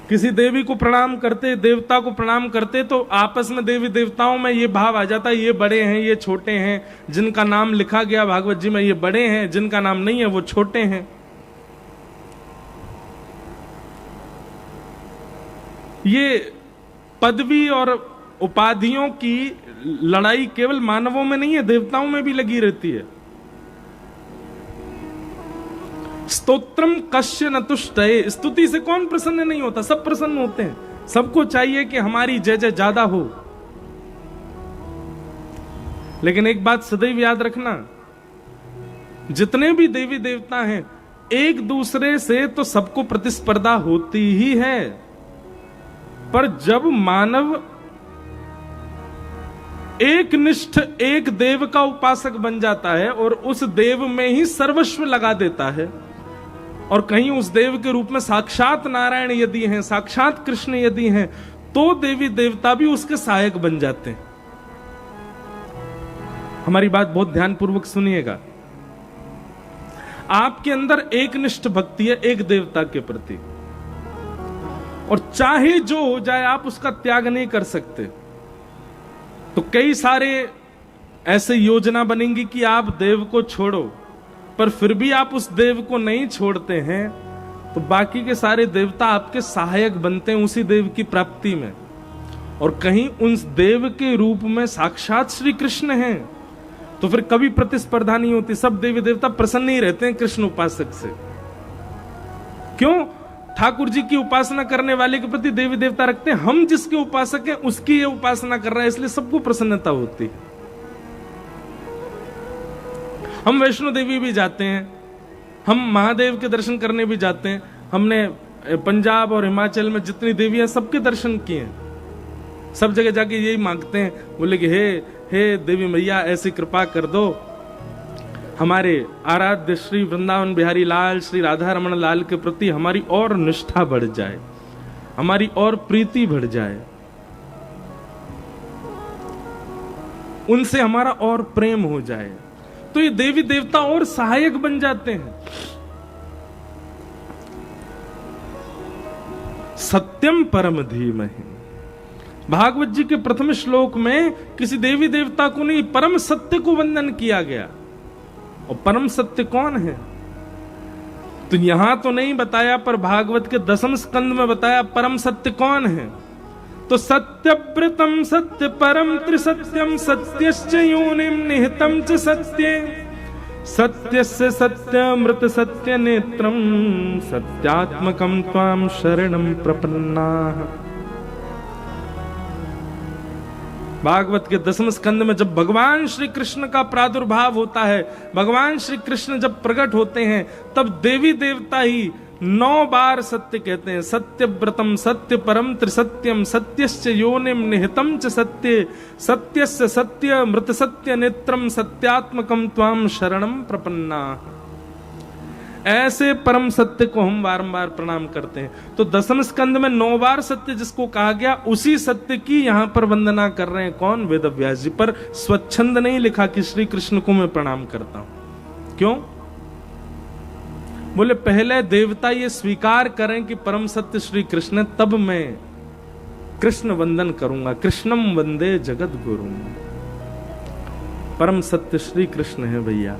किसी देवी को प्रणाम करते, देवता को प्रणाम करते, तो आपस में देवी देवताओं में ये भाव आ जाता है, ये बड़े हैं, ये छोटे हैं। जिनका नाम लिखा गया भागवत जी में ये बड़े हैं, जिनका नाम नहीं है वो छोटे हैं। ये पदवी और उपाधियों की लड़ाई केवल मानवों में नहीं है, देवताओं में भी लगी रहती है। स्तोत्रम कश्य न तुष्टये, स्तुति से कौन प्रसन्न नहीं होता? सब प्रसन्न होते हैं। सबको चाहिए कि हमारी जय जय ज्यादा हो। लेकिन एक बात सदैव याद रखना, जितने भी देवी देवता हैं, एक दूसरे से तो सबको प्रतिस्पर्धा होती ही है, पर जब मानव एक निष्ठ एक देव का उपासक बन जाता है और उस देव में ही सर्वस्व लगा देता है, और कहीं उस देव के रूप में साक्षात नारायण यदि हैं, साक्षात कृष्ण यदि हैं, तो देवी देवता भी उसके सहायक बन जाते हैं। हमारी बात बहुत ध्यानपूर्वक सुनिएगा। आपके अंदर एक निष्ठ भक्ति है एक देवता के प्रति, और चाहे जो हो जाए आप उसका त्याग नहीं कर सकते। तो कई सारे ऐसे योजना बनेंगी कि आप देव को छोड़ो, पर फिर भी आप उस देव को नहीं छोड़ते हैं, तो बाकी के सारे देवता आपके सहायक बनते हैं उसी देव की प्राप्ति में। और कहीं उस देव के रूप में साक्षात श्री कृष्ण हैं, तो फिर कभी प्रतिस्पर्धा नहीं होती। सब देवी देवता प्रसन्न ही रहते हैं कृष्ण उपासक से। क्यों? ठाकुर जी की उपासना करने वाले के प्रति देवी देवता रखते हैं, हम जिसके उपासक हैं उसकी ये उपासना कर रहा है, इसलिए सबको प्रसन्नता होती है। हम वैष्णो देवी भी जाते हैं, हम महादेव के दर्शन करने भी जाते हैं। हमने पंजाब और हिमाचल में जितनी देवी हैं सबके दर्शन किए हैं। सब जगह जाके यही मांगते हैं, बोले कि हे देवी मैया ऐसी कृपा कर दो, हमारे आराध्य श्री वृंदावन बिहारी लाल श्री राधा रमन लाल के प्रति हमारी और निष्ठा बढ़ जाए, हमारी और प्रीति बढ़ जाए, उनसे हमारा और प्रेम हो जाए। तो ये देवी देवता और सहायक बन जाते हैं। सत्यम परम धीमहि, भागवत जी के प्रथम श्लोक में किसी देवी देवता को नहीं, परम सत्य को वंदन किया गया। और परम सत्य कौन है? तो यहां तो नहीं बताया, पर भागवत के 10वें स्कंद में बताया परम सत्य कौन है। तो सत्यव्रतम सत्य परम त्रिसत्यम सत्यश्च योनिम निहितम च सत्ये सत्यस्य सत्यमृत सत्य नेत्रम सत्यात्मकम त्वाम शरणम प्रपन्नाः। भागवत के 10वें स्कंद में जब भगवान श्री कृष्ण का प्रादुर्भाव होता है, भगवान श्री कृष्ण जब प्रकट होते हैं, तब देवी देवता ही 9 बार सत्य कहते हैं। सत्यव्रतम सत्य परम त्रिसत्यम सत्यश्च योनिम निहितम च सत्ये सत्यस्य सत्य मृत सत्य नेत्रम सत्यात्मकम त्वाम शरणम प्रपन्नाः। ऐसे परम सत्य को हम बारंबार प्रणाम करते हैं। तो 10वें स्कंद में 9 बार सत्य जिसको कहा गया, उसी सत्य की यहां पर वंदना कर रहे हैं। कौन? वेद व्यास जी। पर स्वच्छंद नहीं लिखा कि श्री कृष्ण को मैं प्रणाम करता हूं। क्यों? बोले पहले देवता ये स्वीकार करें कि परम सत्य श्री कृष्ण, तब मैं कृष्ण वंदन करूंगा। कृष्णम वंदे जगत गुरु। परम सत्य श्री कृष्ण है भैया।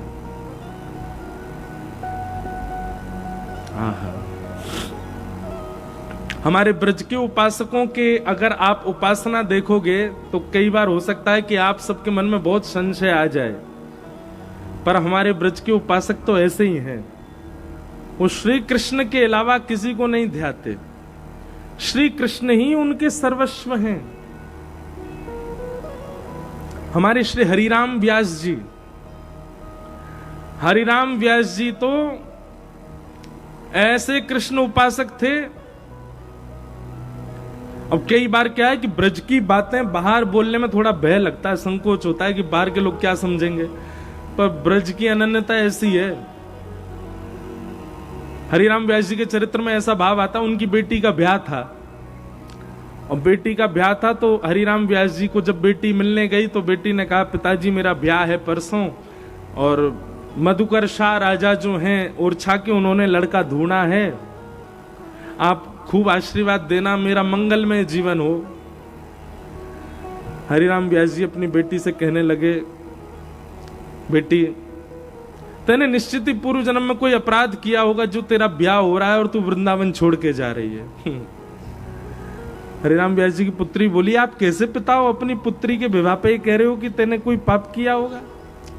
हमारे ब्रज के उपासकों के अगर आप उपासना देखोगे तो कई बार हो सकता है कि आप सबके मन में बहुत संशय आ जाए, पर हमारे ब्रज के उपासक तो ऐसे ही हैं। वो श्री कृष्ण के अलावा किसी को नहीं ध्याते, श्री कृष्ण ही उनके सर्वस्व हैं। हमारे श्री हरिराम व्यास जी, हरिराम व्यास जी तो ऐसे कृष्ण उपासक थे। अब कई बार क्या है कि ब्रज की बातें बाहर बोलने में थोड़ा भय लगता है, संकोच होता है कि बाहर के लोग क्या समझेंगे, पर ब्रज की अनन्यता ऐसी है। हरिराम व्यास जी के चरित्र में ऐसा भाव आता, उनकी बेटी का ब्याह था, और बेटी का ब्याह था तो हरिराम व्यास जी को जब बेटी मिलने गई तो बेटी ने कहा, पिताजी मेरा ब्याह है परसों, और मधुकर शाह राजा जो हैं ओरछा के, उन्होंने लड़का ढूंढा है, आप खूब आशीर्वाद देना, मेरा मंगलमय जीवन हो। हरिराम व्यास जी अपनी बेटी से कहने लगे, बेटी तूने निश्चित ही पूर्व जन्म में कोई अपराध किया होगा जो तेरा ब्याह हो रहा है और तू वृंदावन छोड़ के जा रही है। हरिराम व्यास जी की पुत्री बोली, आप कैसे पिता हो, अपनी पुत्री के विवाह पे कह रहे हो कि तेने कोई पाप किया होगा?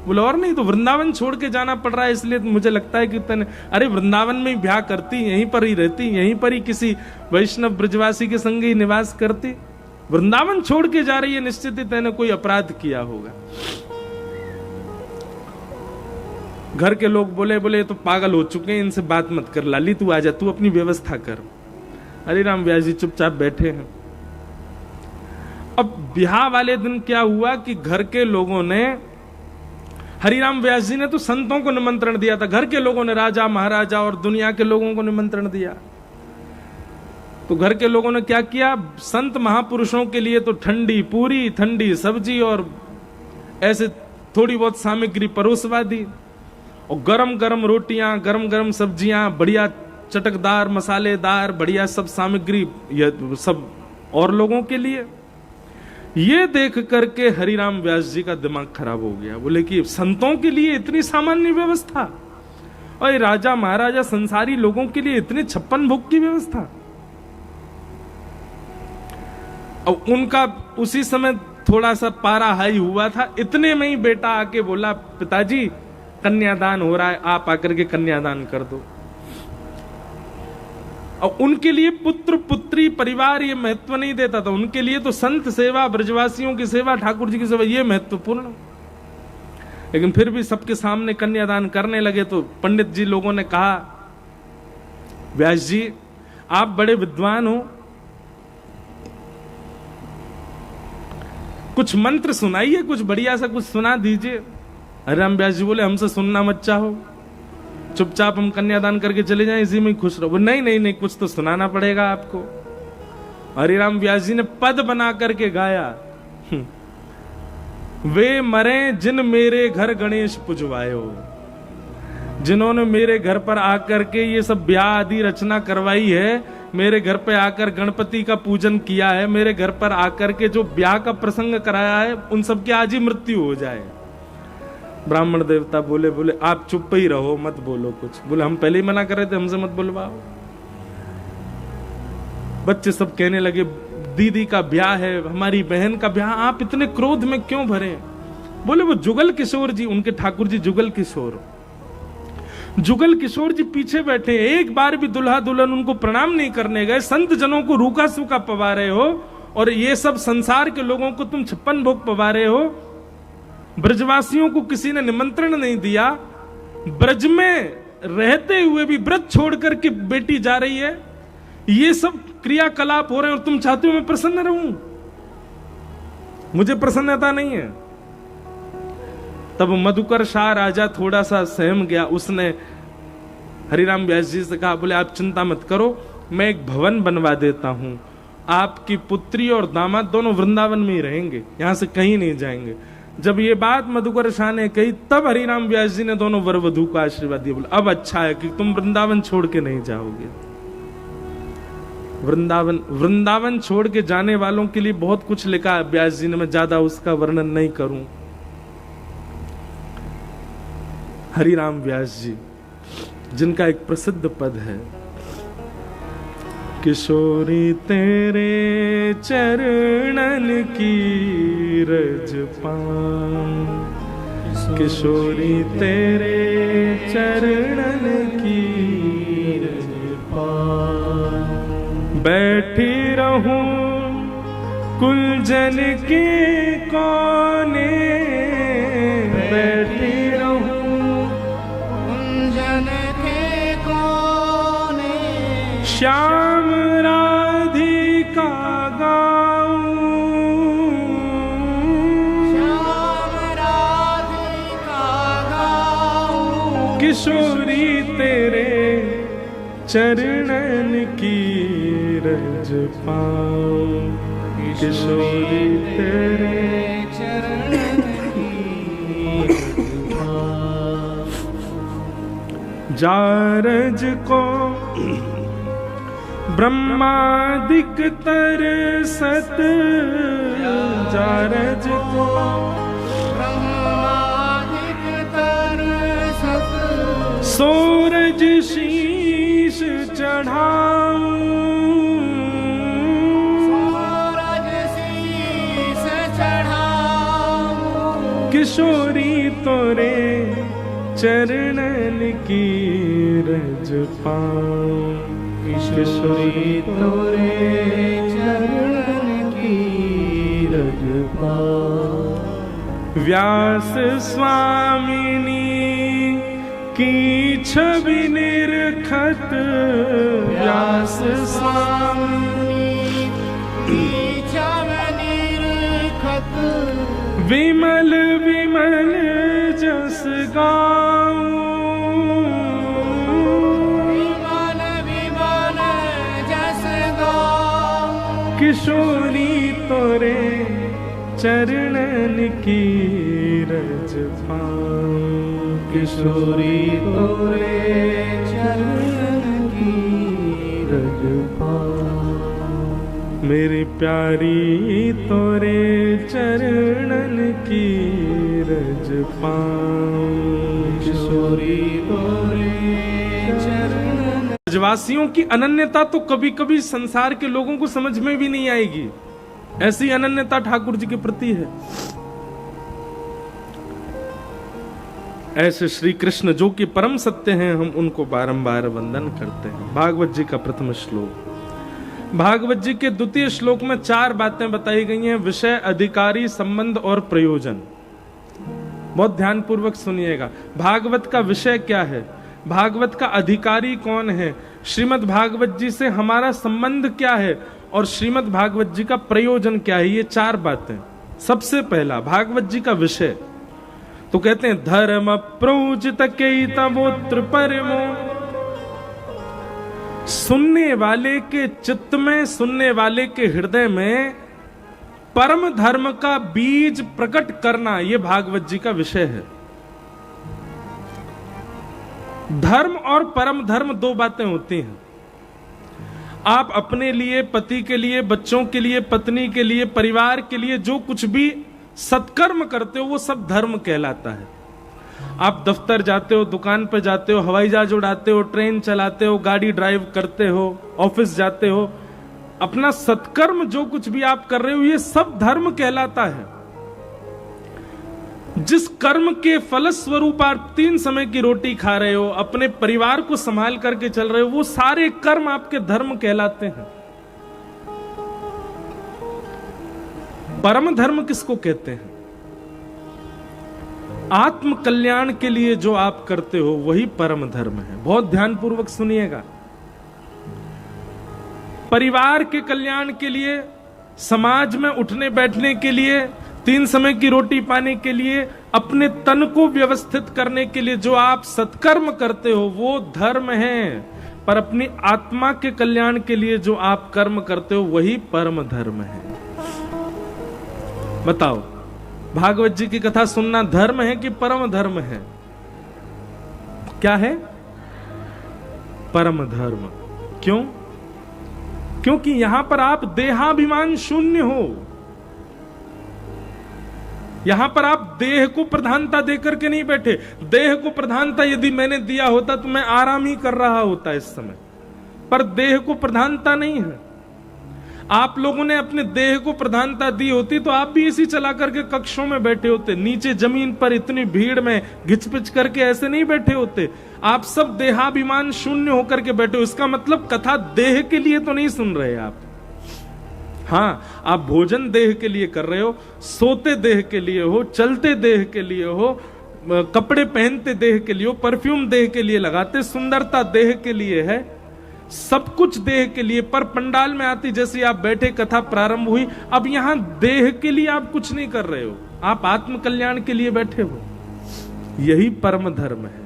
बोले और नहीं तो वृंदावन छोड़ के जाना पड़ रहा है, इसलिए मुझे लगता है कि तेने, अरे वृंदावन में ही ब्याह करती, यहीं पर ही रहती, यहीं पर ही किसी वैष्णव ब्रजवासी के संग ही निवास करती, वृंदावन छोड़ के जा रही है, निश्चित ही तेने कोई अपराध किया होगा। घर के लोग बोले बोले तो पागल हो चुके हैं, इनसे बात मत कर, लाली तू आजा, तू अपनी व्यवस्था कर। हरिराम व्यास जी चुपचाप बैठे हैं। अब ब्याह वाले दिन क्या हुआ कि घर के लोगों ने, हरिराम व्यास जी ने तो संतों को निमंत्रण दिया था, घर के लोगों ने राजा महाराजा और दुनिया के लोगों को निमंत्रण दिया। तो घर के लोगों ने क्या किया, संत महापुरुषों के लिए तो ठंडी पूरी, ठंडी सब्जी और ऐसे थोड़ी बहुत सामग्री परोसवा दी, और गरम गरम रोटियां, गरम गरम सब्जियां, बढ़िया चटकदार मसालेदार बढ़िया सब सामग्री, ये सब और लोगों के लिए। ये देख करके हरिराम व्यास जी का दिमाग खराब हो गया। बोले कि संतों के लिए इतनी सामान्य व्यवस्था, और ये राजा महाराजा संसारी लोगों के लिए इतने 56 भोग की व्यवस्था। और उनका उसी समय थोड़ा सा पारा हाई हुआ था, इतने में ही बेटा आके बोला, पिताजी कन्यादान हो रहा है, आप आकर के कन्यादान कर दो। और उनके लिए पुत्र पुत्री परिवार ये महत्व नहीं देता था, उनके लिए तो संत सेवा, ब्रजवासियों की सेवा, ठाकुर जी की सेवा ये महत्वपूर्ण। लेकिन फिर भी सबके सामने कन्यादान करने लगे तो पंडित जी लोगों ने कहा, व्यास जी आप बड़े विद्वान हो, कुछ मंत्र सुनाइए, कुछ बढ़िया सा कुछ सुना दीजिए। हरिराम व्यास जी बोले, हमसे सुनना मत चाहो, चुपचाप हम कन्यादान करके चले जाएं, इसी में खुश रहो। नहीं नहीं नहीं, कुछ तो सुनाना पड़ेगा आपको। हरिराम व्यास जी ने पद बना करके गाया, वे मरे जिन मेरे घर गणेश पुजवायो, जिन्होंने मेरे घर पर आकर के ये सब ब्याह आदि रचना करवाई है, मेरे घर पे आकर गणपति का पूजन किया है, मेरे घर पर आकर के जो ब्याह का प्रसंग कराया है, उन सब की आज ही मृत्यु हो जाए। ब्राह्मण देवता बोले बोले आप चुप ही रहो, मत बोलो कुछ। बोले हम पहले ही मना कर रहे थे, हमसे मत बुलवाओ। बच्चे सब कहने लगे, दीदी का ब्याह है, हमारी बहन का ब्याह, आप इतने क्रोध में क्यों भरे? बोले वो जुगल किशोर जी, उनके ठाकुर जी जुगल किशोर, जुगल किशोर जी पीछे बैठे, एक बार भी दुल्हा दुल्हन उनको प्रणाम नहीं करने गए, संत जनों को रूखा सूखा पवा रहे हो, और ये सब संसार के लोगों को तुम 56 भोग पवा रहे हो। ब्रजवासियों को किसी ने निमंत्रण नहीं दिया, ब्रज में रहते हुए भी व्रत छोड़ करके बेटी जा रही है, ये सब क्रियाकलाप हो रहे हैं, और तुम चाहते हो मैं प्रसन्न रहूं? मुझे प्रसन्नता नहीं है। तब मधुकर शाह राजा थोड़ा सा सहम गया, उसने हरिराम व्यास जी से कहा, बोले आप चिंता मत करो, मैं एक भवन बनवा देता हूं, आपकी पुत्री और दामाद दोनों वृंदावन में ही रहेंगे, यहां से कहीं नहीं जाएंगे। जब ये बात मधुकर शाह ने कही, तब हरिराम व्यास जी ने दोनों वर वधू को आशीर्वाद दिया। बोले अब अच्छा है कि तुम वृंदावन छोड़ के नहीं जाओगे। वृंदावन छोड़ के जाने वालों के लिए बहुत कुछ लिखा है व्यास जी ने, मैं ज्यादा उसका वर्णन नहीं करूं। हरिराम व्यास जी जिनका एक प्रसिद्ध पद है, किशोरी तेरे चरणन की रज पाऊं, किशोरी तेरे चरणन की रज पाऊं, बैठी रहूं कुंजन के कोने, बैठी श्याम राधिका गाऊं, श्याम राधिका गाऊं, किशोरी तेरे चरणन की रज पाऊं, किशोरी तेरे चरणन की रज पाऊं। जारज को ब्रह्मादिक तरसत, जारज को ब्रह्मादिक तरसत, सूरज शीश चढ़ाऊं, सूरज शीश चढ़ाऊं, किशोरी तोरे चरणन की रज पाऊं, किशोरी तोरे चरणन की रज पाऊं। व्यास स्वामिनी की छवि निरखत व्यास स्वामी, विमल विमल जस गाऊं, विमल विमल जस गाऊं, किशोरी तोरे चरणन की रज पाऊं, किशोरी तोरे चरणन की रज पाऊं, मेरी प्यारी तोरे चरणन की रज पाऊं, किशोरी तोरे चरणन। ब्रजवासियों की अनन्यता तो कभी कभी संसार के लोगों को समझ में भी नहीं आएगी, ऐसी अनन्यता ठाकुर जी के प्रति है। ऐसे श्री कृष्ण जो कि परम सत्य हैं, हम उनको बारंबार वंदन करते हैं। भागवत जी का प्रथम श्लोक। भागवत जी के द्वितीय श्लोक में 4 बातें बताई गई हैं, विषय, अधिकारी, संबंध और प्रयोजन। बहुत ध्यान पूर्वक सुनिएगा। भागवत का विषय क्या है, भागवत का अधिकारी कौन है, श्रीमद् भागवत जी से हमारा संबंध क्या है, और श्रीमद् भागवत जी का प्रयोजन क्या है, ये 4 बातें। सबसे पहला भागवत जी का विषय, तो कहते हैं धर्म प्रोचित केतवोत्र परमो। सुनने वाले के चित्त में, सुनने वाले के हृदय में परम धर्म का बीज प्रकट करना, यह भागवत जी का विषय है। धर्म और परम धर्म 2 बातें होती हैं। आप अपने लिए, पति के लिए, बच्चों के लिए, पत्नी के लिए, परिवार के लिए जो कुछ भी सत्कर्म करते हो वो सब धर्म कहलाता है। आप दफ्तर जाते हो, दुकान पे जाते हो, हवाई जहाज उड़ाते हो, ट्रेन चलाते हो, गाड़ी ड्राइव करते हो, ऑफिस जाते हो, अपना सत्कर्म जो कुछ भी आप कर रहे हो ये सब धर्म कहलाता है। जिस कर्म के फलस्वरूप आप 3 समय की रोटी खा रहे हो, अपने परिवार को संभाल करके चल रहे हो, वो सारे कर्म आपके धर्म कहलाते हैं। परम धर्म किसको कहते हैं? आत्म कल्याण के लिए जो आप करते हो वही परम धर्म है। बहुत ध्यानपूर्वक सुनिएगा। परिवार के कल्याण के लिए, समाज में उठने बैठने के लिए, 3 समय की रोटी पाने के लिए, अपने तन को व्यवस्थित करने के लिए जो आप सत्कर्म करते हो वो धर्म है। पर अपनी आत्मा के कल्याण के लिए जो आप कर्म करते हो वही परम धर्म है। बताओ, भागवत जी की कथा सुनना धर्म है कि परम धर्म है? क्या है? परम धर्म। क्यों? क्योंकि यहां पर आप देहाभिमान शून्य हो। यहां पर आप देह को प्रधानता देकर के नहीं बैठे। देह को प्रधानता यदि मैंने दिया होता तो मैं आराम ही कर रहा होता इस समय, पर देह को प्रधानता नहीं है। आप लोगों ने अपने देह को प्रधानता दी होती तो आप भी इसी चला करके कक्षों में बैठे होते, नीचे जमीन पर इतनी भीड़ में घिचपिच करके ऐसे नहीं बैठे होते। आप सब देहाभिमान शून्य होकर के बैठे हो। इसका मतलब कथा देह के लिए तो नहीं सुन रहे आप। हाँ, आप भोजन देह के लिए कर रहे हो, सोते देह के लिए हो, चलते देह के लिए हो, कपड़े पहनते देह के लिए हो, परफ्यूम देह के लिए लगाते, सुंदरता देह के लिए है, सब कुछ देह के लिए। पर पंडाल में आती जैसे आप बैठे, कथा प्रारंभ हुई, अब यहां देह के लिए आप कुछ नहीं कर रहे हो, आप आत्म कल्याण के लिए बैठे हो। यही परम धर्म है।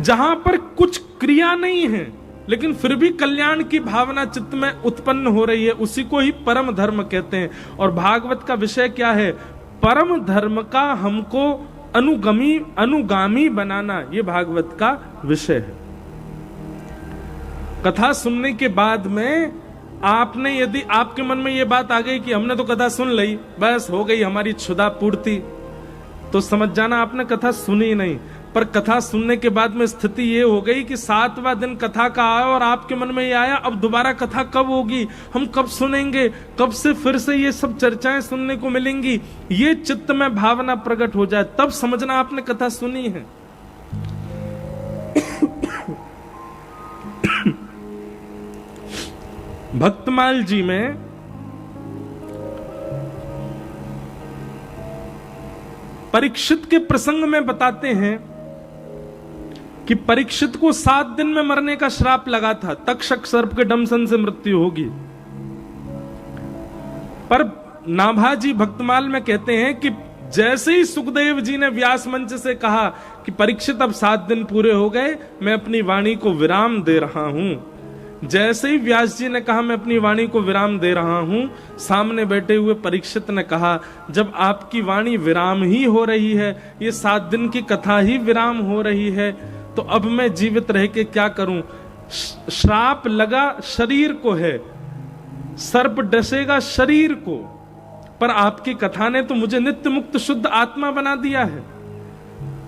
जहां पर कुछ क्रिया नहीं है लेकिन फिर भी कल्याण की भावना चित्त में उत्पन्न हो रही है, उसी को ही परम धर्म कहते हैं। और भागवत का विषय क्या है? परम धर्म का हमको अनुगामी बनाना, यह भागवत का विषय है। कथा सुनने के बाद में आपने, यदि आपके मन में यह बात आ गई कि हमने तो कथा सुन ली, बस हो गई हमारी क्षुधा पूर्ति, तो समझ जाना आपने कथा सुनी नहीं। पर कथा सुनने के बाद में स्थिति ये हो गई कि 7वां दिन कथा का आया और आपके मन में ये आया, अब दोबारा कथा कब होगी, हम कब सुनेंगे, कब से फिर से ये सब चर्चाएं सुनने को मिलेंगी, ये चित्त में भावना प्रकट हो जाए, तब समझना आपने कथा सुनी है। भक्तमाल जी में परीक्षित के प्रसंग में बताते हैं कि परीक्षित को 7 दिन में मरने का श्राप लगा था, तक्षक सर्प के डंसन से मृत्यु होगी। पर नाभाजी भक्तमाल में कहते हैं कि जैसे ही सुखदेव जी ने व्यास मंच से कहा कि परीक्षित अब 7 दिन पूरे हो गए, मैं अपनी वाणी को विराम दे रहा हूं, जैसे ही व्यास जी ने कहा मैं अपनी वाणी को विराम दे रहा हूं, सामने बैठे हुए परीक्षित ने कहा जब आपकी वाणी विराम ही हो रही है, ये 7 दिन की कथा ही विराम हो रही है, तो अब मैं जीवित रह के क्या करूं? श्राप लगा शरीर को है, सर्प डसेगा शरीर को, पर आपकी कथा ने तो मुझे नित्य मुक्त शुद्ध आत्मा बना दिया है।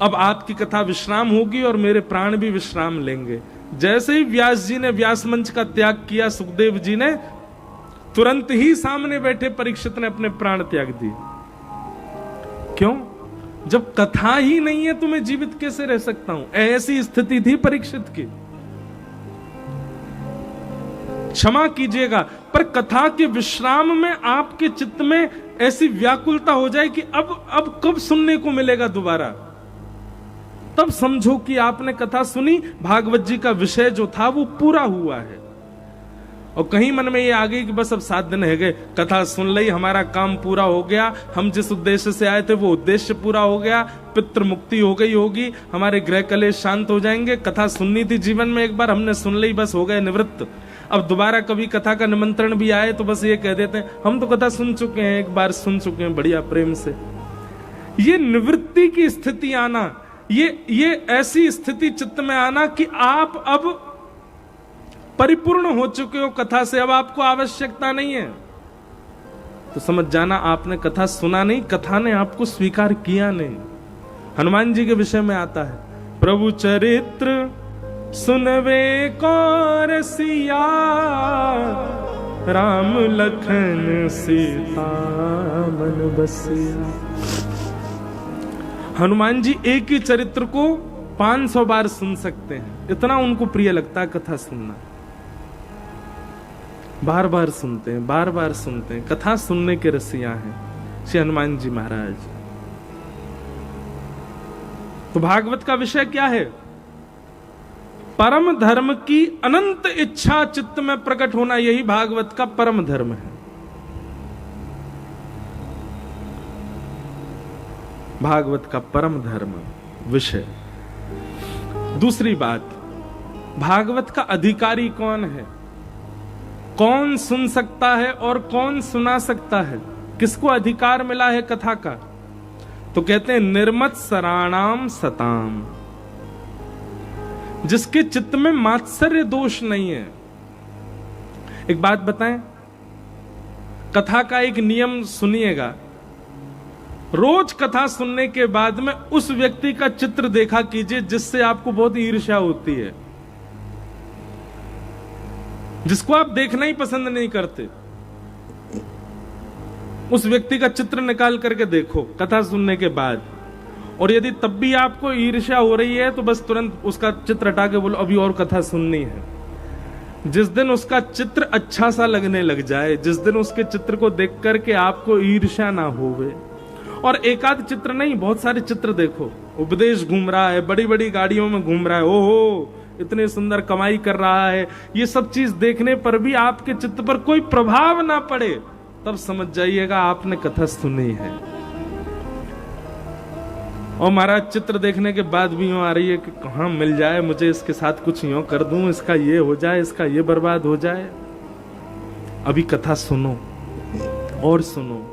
अब आपकी कथा विश्राम होगी और मेरे प्राण भी विश्राम लेंगे। जैसे ही व्यास जी ने व्यास मंच का त्याग किया, सुखदेव जी ने तुरंत ही सामने बैठे परीक्षित ने अपने प्राण त्याग दिए। क्यों? जब कथा ही नहीं है तो मैं जीवित कैसे रह सकता हूं? ऐसी स्थिति थी परीक्षित की। क्षमा कीजिएगा, पर कथा के विश्राम में आपके चित्त में ऐसी व्याकुलता हो जाए कि अब कब सुनने को मिलेगा दोबारा, तब समझो कि आपने कथा सुनी, भागवत जी का विषय जो था वो पूरा हुआ है। और कहीं मन में ये आ गई कि बस अब 7 दिन है गए, कथा सुन ली, हमारा काम पूरा हो गया, हम जिस उद्देश्य से आए थे वो उद्देश्य पूरा हो गया, पितृ मुक्ति हो गई होगी, हमारे ग्रह कलेश शांत हो जाएंगे, कथा सुननी थी जीवन में एक बार, हमने सुन ली, बस हो गए निवृत्त। अब दोबारा कभी कथा का निमंत्रण भी आए तो बस ये कह देते हैं हम तो कथा सुन चुके हैं, एक बार सुन चुके हैं बढ़िया प्रेम से। ये निवृत्ति की स्थिति आना, ये ऐसी स्थिति चित्त में आना कि आप अब परिपूर्ण हो चुके हो कथा से, अब आपको आवश्यकता नहीं है, तो समझ जाना आपने कथा सुना नहीं, कथा ने आपको स्वीकार किया नहीं। हनुमान जी के विषय में आता है, प्रभु चरित्र सुनवे कौन सिया, राम लखन सीता मन बसिया। हनुमान जी एक ही चरित्र को 500 बार सुन सकते हैं, इतना उनको प्रिय लगता है कथा सुनना। बार बार सुनते हैं, बार बार सुनते हैं, कथा सुनने के रसिया हैं श्री हनुमान जी महाराज। तो भागवत का विषय क्या है? परम धर्म की अनंत इच्छा चित्त में प्रकट होना, यही भागवत का परम धर्म है। भागवत का परम धर्म विषय। दूसरी बात, भागवत का अधिकारी कौन है? कौन सुन सकता है और कौन सुना सकता है? किसको अधिकार मिला है कथा का? तो कहते हैं निर्मत सराणाम सताम, जिसके चित्त में मात्सर्य दोष नहीं है। एक बात बताएं, कथा का एक नियम सुनिएगा, रोज कथा सुनने के बाद में उस व्यक्ति का चित्र देखा कीजिए जिससे आपको बहुत ईर्ष्या होती है, जिसको आप देखना ही पसंद नहीं करते, उस व्यक्ति का चित्र निकाल करके देखो कथा सुनने के बाद। और यदि तब भी आपको ईर्ष्या हो रही है तो बस तुरंत उसका चित्र हटा के बोलो अभी और कथा सुननी है। जिस दिन उसका चित्र अच्छा सा लगने लग जाए, जिस दिन उसके चित्र को देख करके आपको ईर्ष्या ना होवे, और एक आध चित्र नहीं, बहुत सारे चित्र देखो, उपदेश घूम रहा है, बड़ी बड़ी गाड़ियों में घूम रहा है, ओहो इतने सुंदर कमाई कर रहा है, ये सब चीज देखने पर भी आपके चित्त पर कोई प्रभाव ना पड़े, तब समझ जाइएगा आपने कथा सुनी है। और महाराज चित्र देखने के बाद भी यूं आ रही है कि कहां मिल जाए मुझे, इसके साथ कुछ यूं कर दूं, इसका ये हो जाए, इसका ये बर्बाद हो जाए। अभी कथा सुनो और सुनो,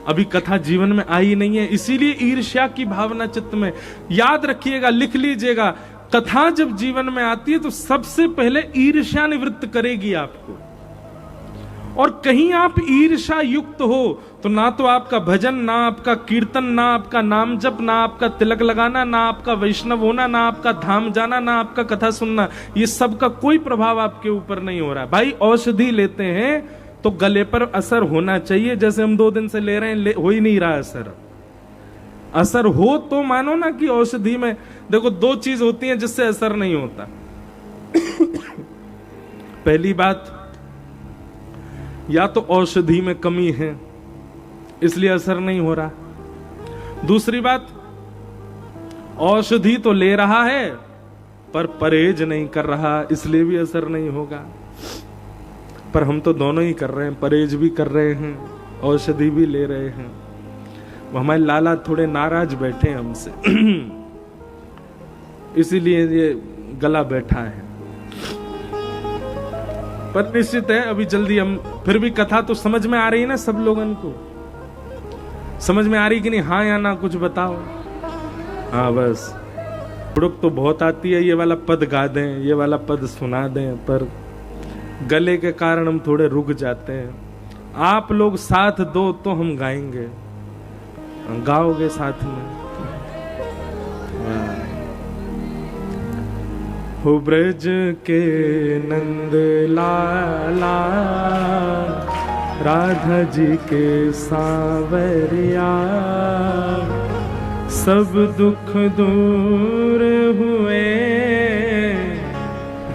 अभी कथा जीवन में आई नहीं है, इसीलिए ईर्ष्या की भावना चित्त में। याद रखिएगा, लिख लीजिएगा, कथा जब जीवन में आती है तो सबसे पहले ईर्ष्या निवृत्त करेगी आपको। और कहीं आप ईर्ष्या युक्त हो तो ना तो आपका भजन, ना आपका कीर्तन, ना आपका नाम जप, ना आपका तिलक लगाना, ना आपका वैष्णव होना, ना आपका धाम जाना, ना आपका कथा सुनना, ये सब का कोई प्रभाव आपके ऊपर नहीं हो रहा है। भाई औषधि लेते हैं तो गले पर असर होना चाहिए, जैसे हम 2 दिन से ले रहे हैं, हो ही नहीं रहा असर। असर हो तो मानो ना कि औषधि में देखो 2 चीज होती हैं जिससे असर नहीं होता। पहली बात, या तो औषधि में कमी है इसलिए असर नहीं हो रहा। दूसरी बात, औषधि तो ले रहा है पर परहेज नहीं कर रहा इसलिए भी असर नहीं होगा। पर हम तो दोनों ही कर रहे हैं, परहेज भी कर रहे हैं, औषधि भी ले रहे हैं। हमारे लाला थोड़े नाराज बैठे हैं हमसे इसीलिए ये गला बैठा है। पर निश्चित है अभी जल्दी हम, फिर भी कथा तो समझ में आ रही है ना सब लोगों को? समझ में आ रही कि नहीं? हाँ या ना कुछ बताओ। हाँ बस हुड़क तो बहुत आती है, ये वाला पद गा दें, ये वाला पद सुना दें, पर गले के कारण हम थोड़े रुक जाते हैं। आप लोग साथ दो तो हम गाएंगे, गाओगे साथ में? हो ब्रज के नंद लाला, राधा जी के सावरिया, सब दुख दूर हुए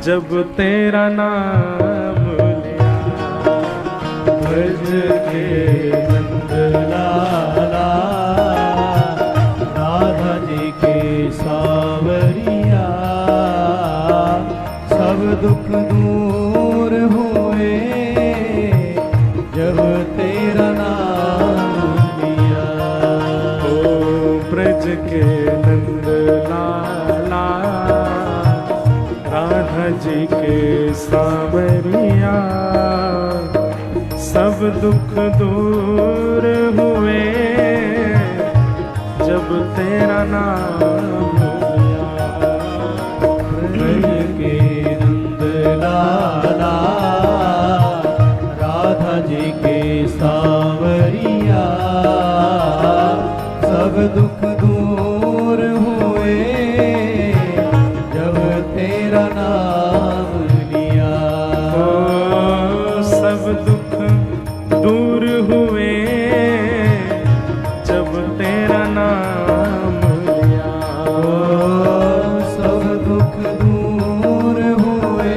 जब तेरा नाम लिया। ब्रज के नंद लाला, राधा जी के सावरिया, सब दुख दूर हुए जब तेरा नाम लिया। ओ ब्रज के नंद लाला, राधा जी के सावरिया, सब दुख दूर हुए जब तेरा नाम लिया। ब्रज के नंद लाला, राधा जी के सावरिया, सब दुख दूर हुए जब तेरा नाम लिया। ओ सब दुख दूर हुए जब तेरा नाम लिया। सब दुख दूर हुए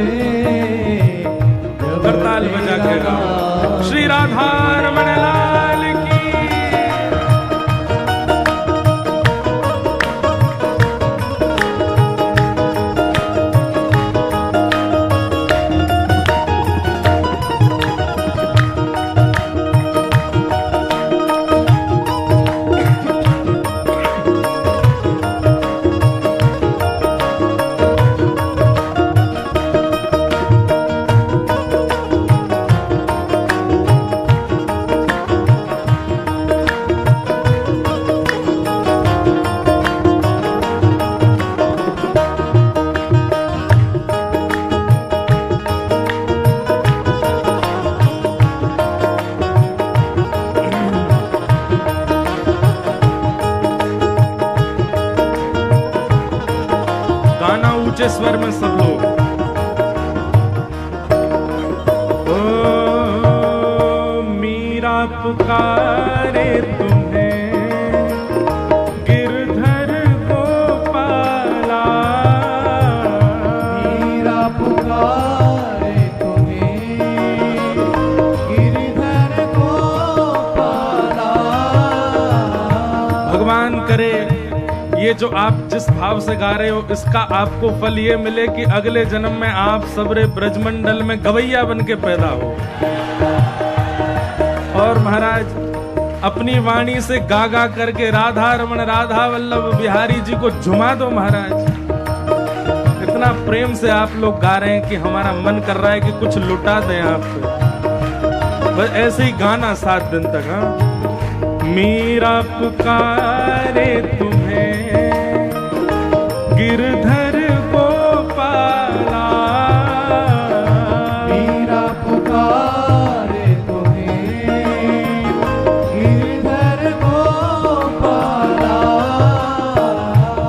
जब करताल बजा के गाओ। श्री राधा रमण लाल की। गाना ऊंचे स्वर में सब लोग। ओ मीरा पुकारे तुम्हें, गिरधर गोपाला। मीरा पुकारे तुम्हें, गिरधर गोपाला। भगवान करे ये जो आप जिस भाव से गा रहे हो इसका आपको फल ये मिले कि अगले जन्म में आप सबरे ब्रजमंडल में गवैया बन के पैदा हो और महाराज अपनी वाणी से गा गा करके राधा रमण राधा वल्लभ बिहारी जी को झुमा दो। महाराज इतना प्रेम से आप लोग गा रहे हैं कि हमारा मन कर रहा है कि कुछ लुटा दें आप पे। बस ऐसे ही गाना 7 दिन तक। हाँ मीरा पुकारे तुम्हें, गिरधर गोपाला। मीरा पुकारे तुम्हें, गिरधर गोपाला।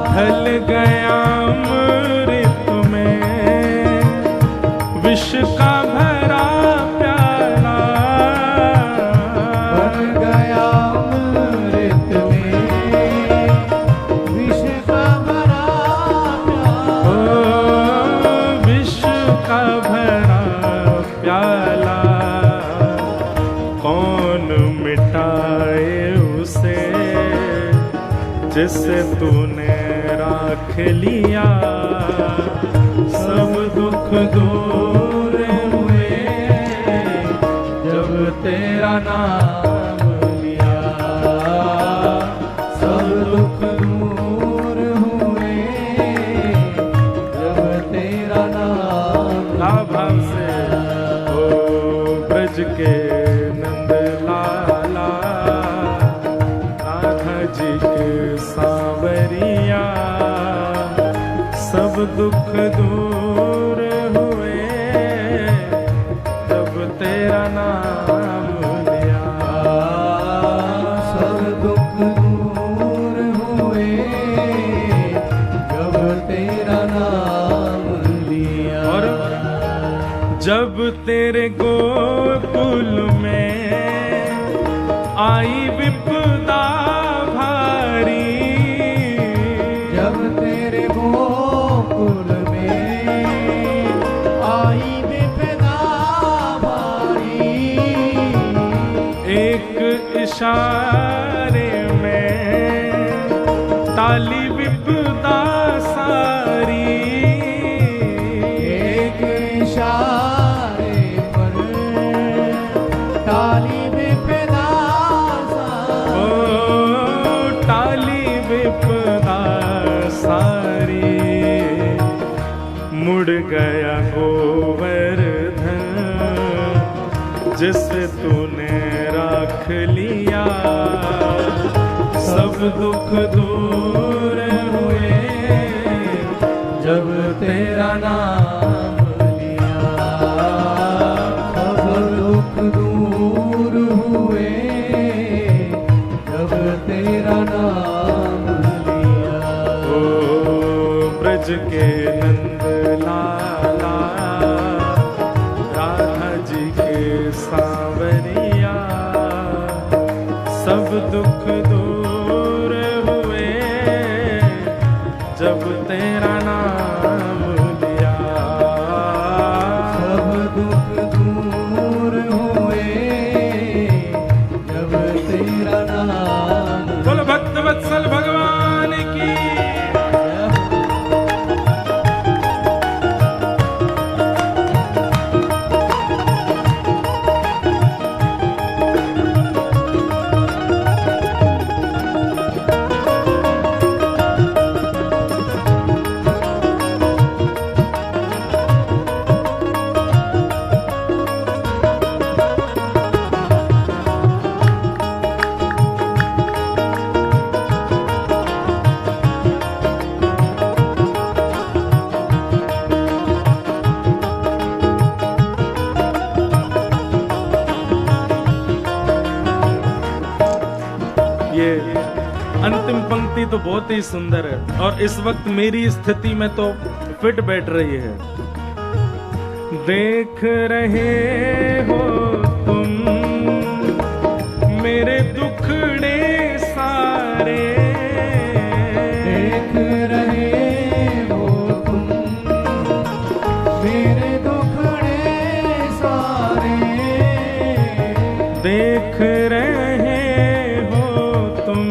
ढल गया अमृत में विष का भरा प्याला। बन गया अमृत में विष का भरा प्याला। ओ विष का भरा प्याला, कौन मिटाए उसे जिसे तूने राख लिया, सब दुख दूर हुए जब तेरा नाम लिया, सब दुख दूर हुए जब तेरा नाम भाव से ओ ब्रज के नंद लाला, राधा जी के सांवरिया, सब दुख दूर हुए जब तेरा नाम लिया, सब दुख दूर हुए जब तेरा नाम लिया। और जब तेरे गोकुल में आई विपदा भारी, जब तेरे गोकुल में आई विपदा भारी, एक इशारे में टाली विपदा सारी, एक इशारे पर टाली विपदा ओ टाली विपदा सारी, मुड़ गया गोवर्धन जिसे तूने राख लिया, सब दुख दूर हुए जब तेरा नाम लिया, सब दुख दूर हुए जब तेरा नाम लिया। ओ ब्रज के नंद लाला, राधा जी के सांवरिया, सब दुख दूर हुए जब तेरा नाम लिया, सब दुख दूर हुए जब तेरा नाम। बोलो भक्त वत्सल भगवान की। ये अंतिम पंक्ति तो बहुत ही सुंदर है और इस वक्त मेरी स्थिति में तो फिट बैठ रही है। देख रहे हो तुम मेरे दुखड़े सारे, देख रहे हो तुम मेरे दुखड़े सारे, देख रहे हो तुम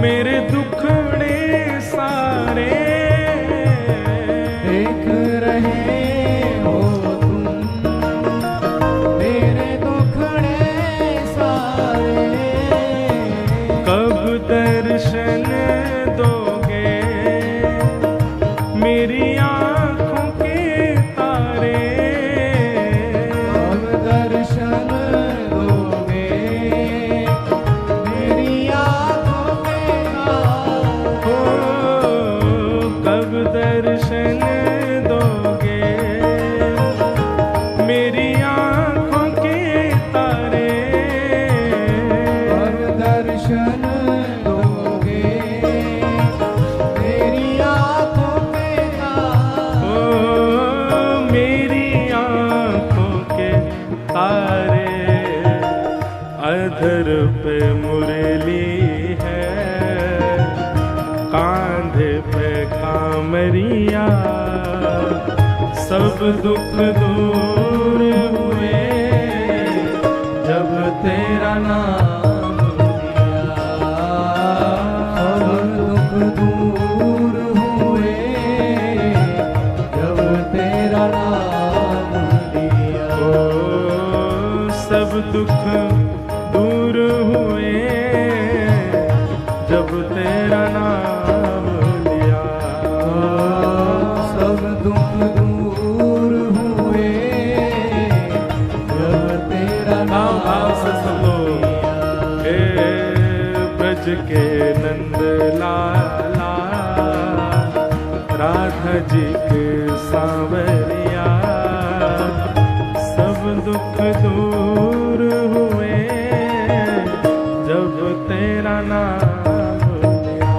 मेरे दुखड़े सारे, देख रहे हो तुम मेरे दुखड़े सारे, कब दर्शन दोगे मेरी आंखों के तारे, अब दर्शन दोगे मेरी आँखों के तारे, ओ कब दर्शन दोगे मेरी आंखों के तारे, अब दर्शन दोगे मेरी आँखों के तारे, ओ मेरी आंखों के तारे, अधर पे मुरली है कांधे पे कामरिया, सब दुख दूर हुए जब तेरा नाम लिया, सब दुख दूर दूर हुए जब तेरा नाम लिया। सब दुख दूर हुए जब तेरा नाम लिया। सब दुख दूर हुए जब तेरा नाम लिया। हे ब्रज के नंद लाला राधा जी के सांवरिया, सब दुख दूर हुए जब तेरा नाम लिया।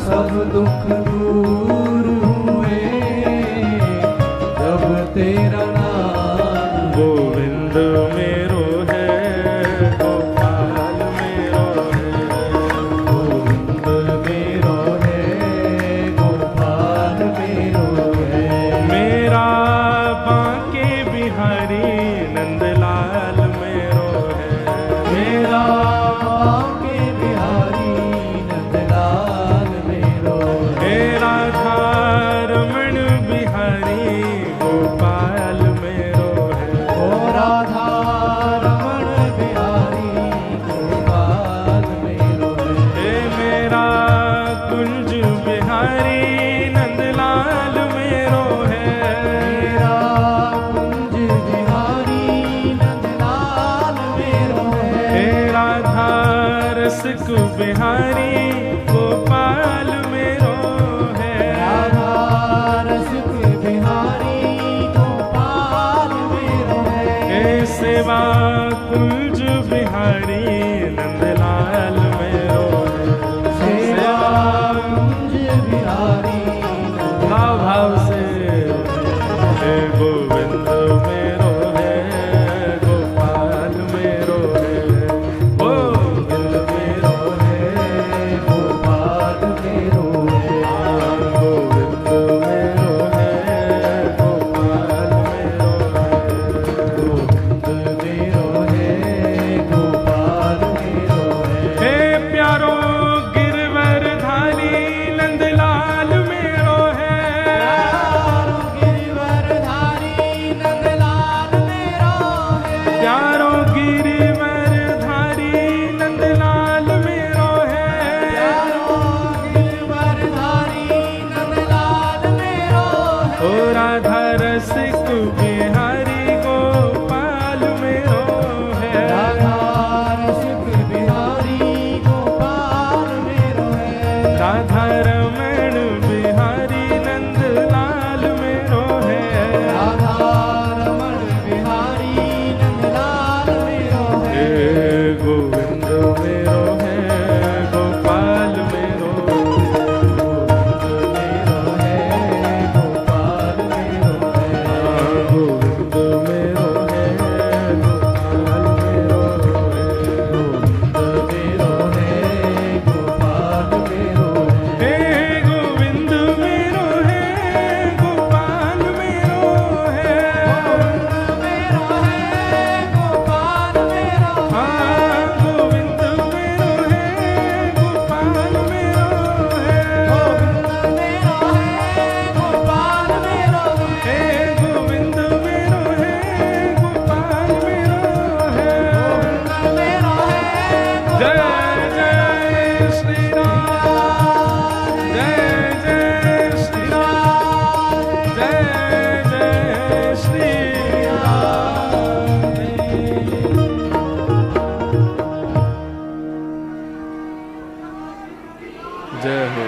सब दुख दूर हुए जब तेरा नाम। गोविंद मेरो है गोपाल मेरो है, गोविंद मेरो है गोपाल मेरो है। मेरा बांके बिहारी नंदलाल मेरो है। मेरा बांके बिहारी नंदलाल मेरो है। मेरा रमण बिहारी गोपाल मेरो है। ओ राधा रमण बिहारी गोपाल मेरो है। हे मेरा कुंज बिहारी नंदलाल मेरो है। मेरा कुंज बिहारी नंदलाल मेरो है। हे राधा रसिक बिहारी गोपाल मेरो है। राधा रसिक बिहारी गोपाल मेरो है। हे सेवा कुंज बिहारी नंदलाल मेरो है। सेवा कुंज बिहारी भाव भाव से हे गोविंद मेरो है गोपाल मेरो है। गोविंद मेरो है गोपाल मेरो है। गोविंद मेरो है गोपाल मेरो है। गोविंद मेरो है गोपाल मेरो है। हे प्यारो गिरवर धारी नंदलाल मेरो है। प्यारो गिरिवर धारी नंदलाल मेरो है। प्यारो गिरवर धारी प्यारो गिरिवर धारी नंदलाल मेरो है। ओ राधा रसिक बिहारी गोपाल मेरो है। राधा रसिक बिहारी गोपाल मेरो है। राधा रमण बिहारी नंदलाल मेरो है। राधा रमण बिहारी नंदलाल मेरो है। हे गोविंद मेरो है गोपाल मेरो है। गोविंद मेरो है गोपाल मेरो है। गोविंद मेरो है गोविंद मेरो है गोपाल मेरो है। हे गोविंद मेरो है गोपाल मेरो है। गोविंद मेरो है गोपाल मेरो है। हाँ गोविंद मेरो है गोपाल मेरो है। गोविंद मेरो है गोपाल मेरो है। जय जय श्री राम जय जय श्री राम जय जय श्री राम। जय हो।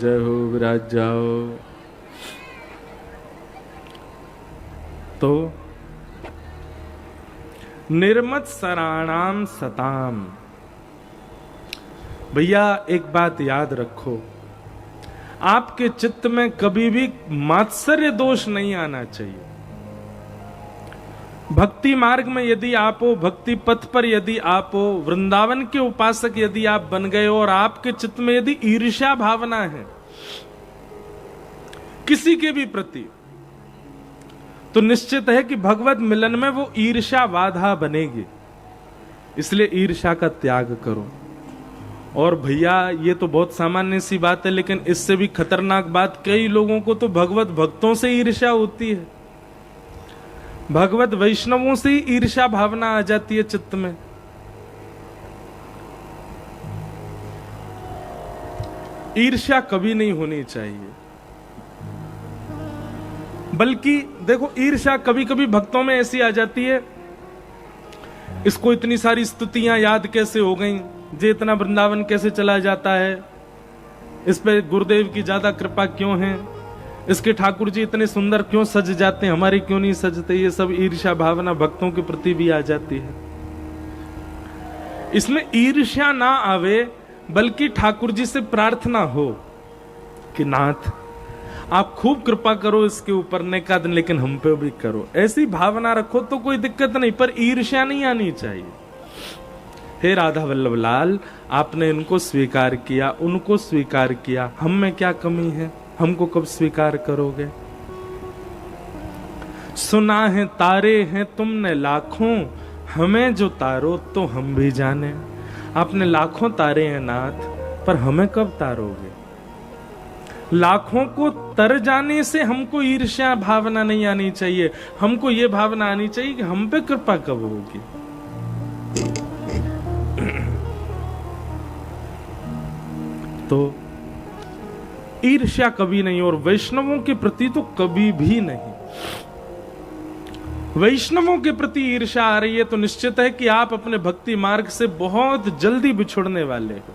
जय हो विराज जाओ। तो निर्मत सराणाम सताम। भैया एक बात याद रखो, आपके चित्त में कभी भी मात्सर्य दोष नहीं आना चाहिए। भक्ति मार्ग में यदि आप हो, भक्ति पथ पर यदि आप हो, वृंदावन के उपासक यदि आप बन गए हो और आपके चित्त में यदि ईर्ष्या भावना है किसी के भी प्रति, तो निश्चित है कि भगवत मिलन में वो ईर्ष्या बाधा बनेगी। इसलिए ईर्ष्या का त्याग करो। और भैया ये तो बहुत सामान्य सी बात है, लेकिन इससे भी खतरनाक बात, कई लोगों को तो भगवत भक्तों से ईर्ष्या होती है, भगवत वैष्णवों से ही ईर्ष्या भावना आ जाती है चित्त में। ईर्ष्या कभी नहीं होनी चाहिए। बल्कि देखो, ईर्ष्या कभी कभी भक्तों में ऐसी आ जाती है, इसको इतनी सारी स्तुतियां याद कैसे हो गई, जे इतना वृंदावन कैसे चला जाता है, इस पे गुरुदेव की ज्यादा कृपा क्यों है, इसके ठाकुर जी इतने सुंदर क्यों सज जाते हैं, हमारे क्यों नहीं सजते। ये सब ईर्ष्या भावना भक्तों के प्रति भी आ जाती है। इसमें ईर्ष्या ना आवे, बल्कि ठाकुर जी से प्रार्थना हो कि नाथ आप खूब कृपा करो इसके ऊपर नेकाद, लेकिन हम पे भी करो। ऐसी भावना रखो तो कोई दिक्कत नहीं, पर ईर्ष्या नहीं आनी चाहिए। हे राधा वल्लभ लाल, आपने इनको स्वीकार किया, उनको स्वीकार किया, हम में क्या कमी है, हमको कब स्वीकार करोगे। सुना है तारे हैं तुमने लाखों, हमें जो तारो तो हम भी जाने। आपने लाखों तारे हैं नाथ, पर हमें कब तारोगे। लाखों को तर जाने से हमको ईर्ष्या भावना नहीं आनी चाहिए, हमको ये भावना आनी चाहिए कि हम पे कृपा कब होगी। तो ईर्ष्या कभी नहीं, और वैष्णवों के प्रति तो कभी भी नहीं। वैष्णवों के प्रति ईर्ष्या आ रही है तो निश्चित है कि आप अपने भक्ति मार्ग से बहुत जल्दी बिछुड़ने वाले हो।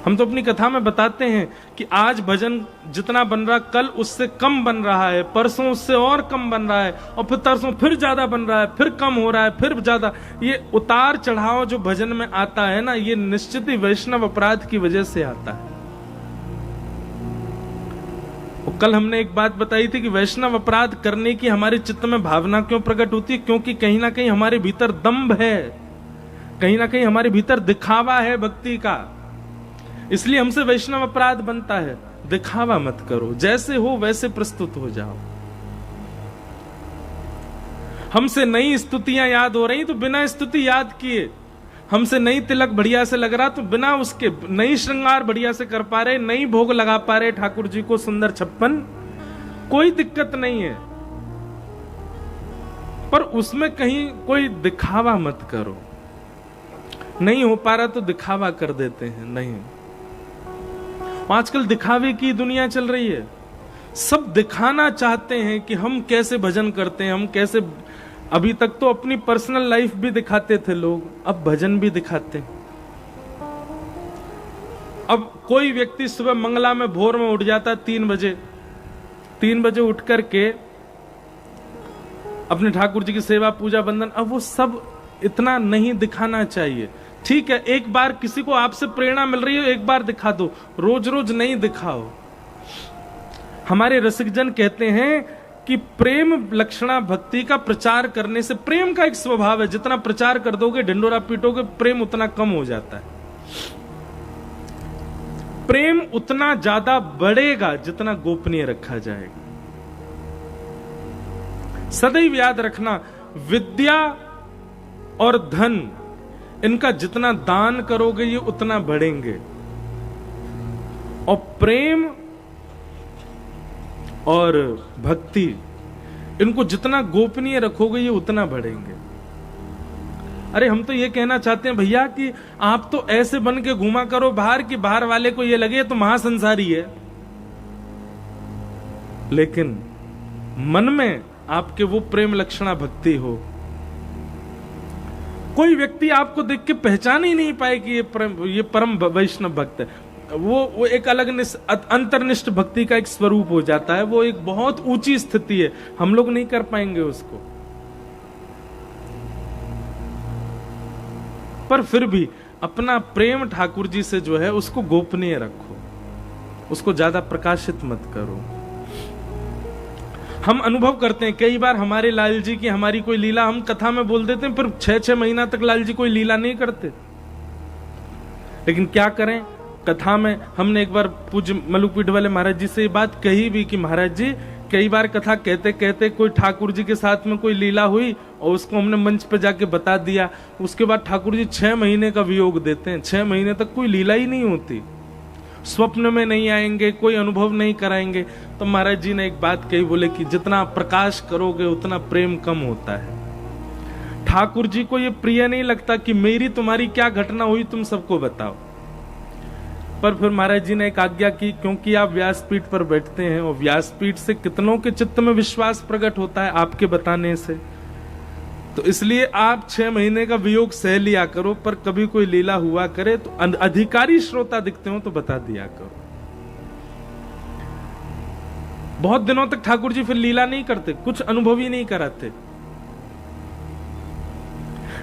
हम तो अपनी कथा में बताते हैं कि आज भजन जितना बन रहा, कल उससे कम बन रहा है, परसों उससे और कम बन रहा है, और फिर तरसों फिर ज्यादा बन रहा है, फिर कम हो रहा है, फिर ज्यादा। ये उतार चढ़ाव जो भजन में आता है ना, ये निश्चित ही वैष्णव अपराध की वजह से आता है। कल हमने एक बात बताई थी कि वैष्णव अपराध करने की हमारे चित्त में भावना क्यों प्रकट होती है, क्योंकि कहीं ना कहीं हमारे भीतर दंभ है, कहीं ना कहीं हमारे भीतर दिखावा है भक्ति का, इसलिए हमसे वैष्णव अपराध बनता है। दिखावा मत करो, जैसे हो वैसे प्रस्तुत हो जाओ। हमसे नई स्तुतियां याद हो रही तो बिना स्तुति याद किए, हमसे नई तिलक बढ़िया से लग रहा तो बिना उसके नई श्रृंगार बढ़िया से कर पा रहे, नई भोग लगा पा रहे ठाकुर जी को सुंदर 56, कोई दिक्कत नहीं है, पर उसमें कहीं कोई दिखावा मत करो। नहीं हो पा रहा तो दिखावा कर देते हैं। नहीं, आजकल दिखावे की दुनिया चल रही है, सब दिखाना चाहते हैं कि हम कैसे भजन करते हैं, हम कैसे। अभी तक तो अपनी पर्सनल लाइफ भी दिखाते थे लोग, अब भजन भी दिखाते हैं। अब कोई व्यक्ति सुबह मंगला में भोर में उठ जाता 3 बजे उठ करके अपने ठाकुर जी की सेवा पूजा बंदन, अब वो सब इतना नहीं दिखाना चाहिए। ठीक है, एक बार किसी को आपसे प्रेरणा मिल रही है, एक बार दिखा दो, रोज रोज नहीं दिखाओ। हमारे रसिकजन कहते हैं कि प्रेम लक्षणा भक्ति का प्रचार करने से, प्रेम का एक स्वभाव है, जितना प्रचार कर दोगे, ढिंडोरा पीटोगे, प्रेम उतना कम हो जाता है। प्रेम उतना ज्यादा बढ़ेगा जितना गोपनीय रखा जाएगा। सदैव याद रखना, विद्या और धन, इनका जितना दान करोगे ये उतना बढ़ेंगे, और प्रेम और भक्ति, इनको जितना गोपनीय रखोगे ये उतना बढ़ेंगे। अरे हम तो ये कहना चाहते हैं भैया कि आप तो ऐसे बन के घूमा करो बाहर, कि बाहर वाले को ये लगे तो महासंसारी है, लेकिन मन में आपके वो प्रेम लक्षणा भक्ति हो। कोई व्यक्ति आपको देख के पहचान ही नहीं पाए कि ये परम वैष्णव भक्त है। वो एक अलग अंतर्निष्ठ भक्ति का एक स्वरूप हो जाता है, वो एक बहुत ऊंची स्थिति है, हम लोग नहीं कर पाएंगे उसको। पर फिर भी अपना प्रेम ठाकुर जी से जो है उसको गोपनीय रखो, उसको ज्यादा प्रकाशित मत करो। हम अनुभव करते हैं कई बार हमारे लाल जी की हमारी कोई लीला हम कथा में बोल देते हैं, फिर 6-6 महीना तक लाल जी कोई लीला नहीं करते। लेकिन क्या करें, कथा में हमने एक बार पूज्य मलुकपीठ वाले महाराज जी से ये बात कही भी कि महाराज जी कई बार कथा कहते कहते कोई ठाकुर जी के साथ में कोई लीला हुई और उसको हमने मंच पे जाके बता दिया, उसके बाद ठाकुर जी 6 महीने का वियोग देते हैं। 6 महीने तक कोई लीला ही नहीं होती, स्वप्न में नहीं आएंगे, कोई अनुभव नहीं कराएंगे। तो महाराज जी ने एक बात कही, बोले कि जितना प्रकाश करोगे उतना प्रेम कम होता है। ठाकुर जी को ये प्रिय नहीं लगता कि मेरी तुम्हारी क्या घटना हुई तुम सबको बताओ। पर फिर महाराज जी ने एक आज्ञा की, क्योंकि आप व्यासपीठ पर बैठते हैं और व्यासपीठ से कितनों के चित्त में विश्वास प्रकट होता है आपके बताने से, तो इसलिए आप 6 महीने का वियोग सह लिया करो, पर कभी कोई लीला हुआ करे तो अधिकारी श्रोता दिखते हो तो बता दिया करो। बहुत दिनों तक ठाकुर जी फिर लीला नहीं करते, कुछ अनुभव ही नहीं कराते।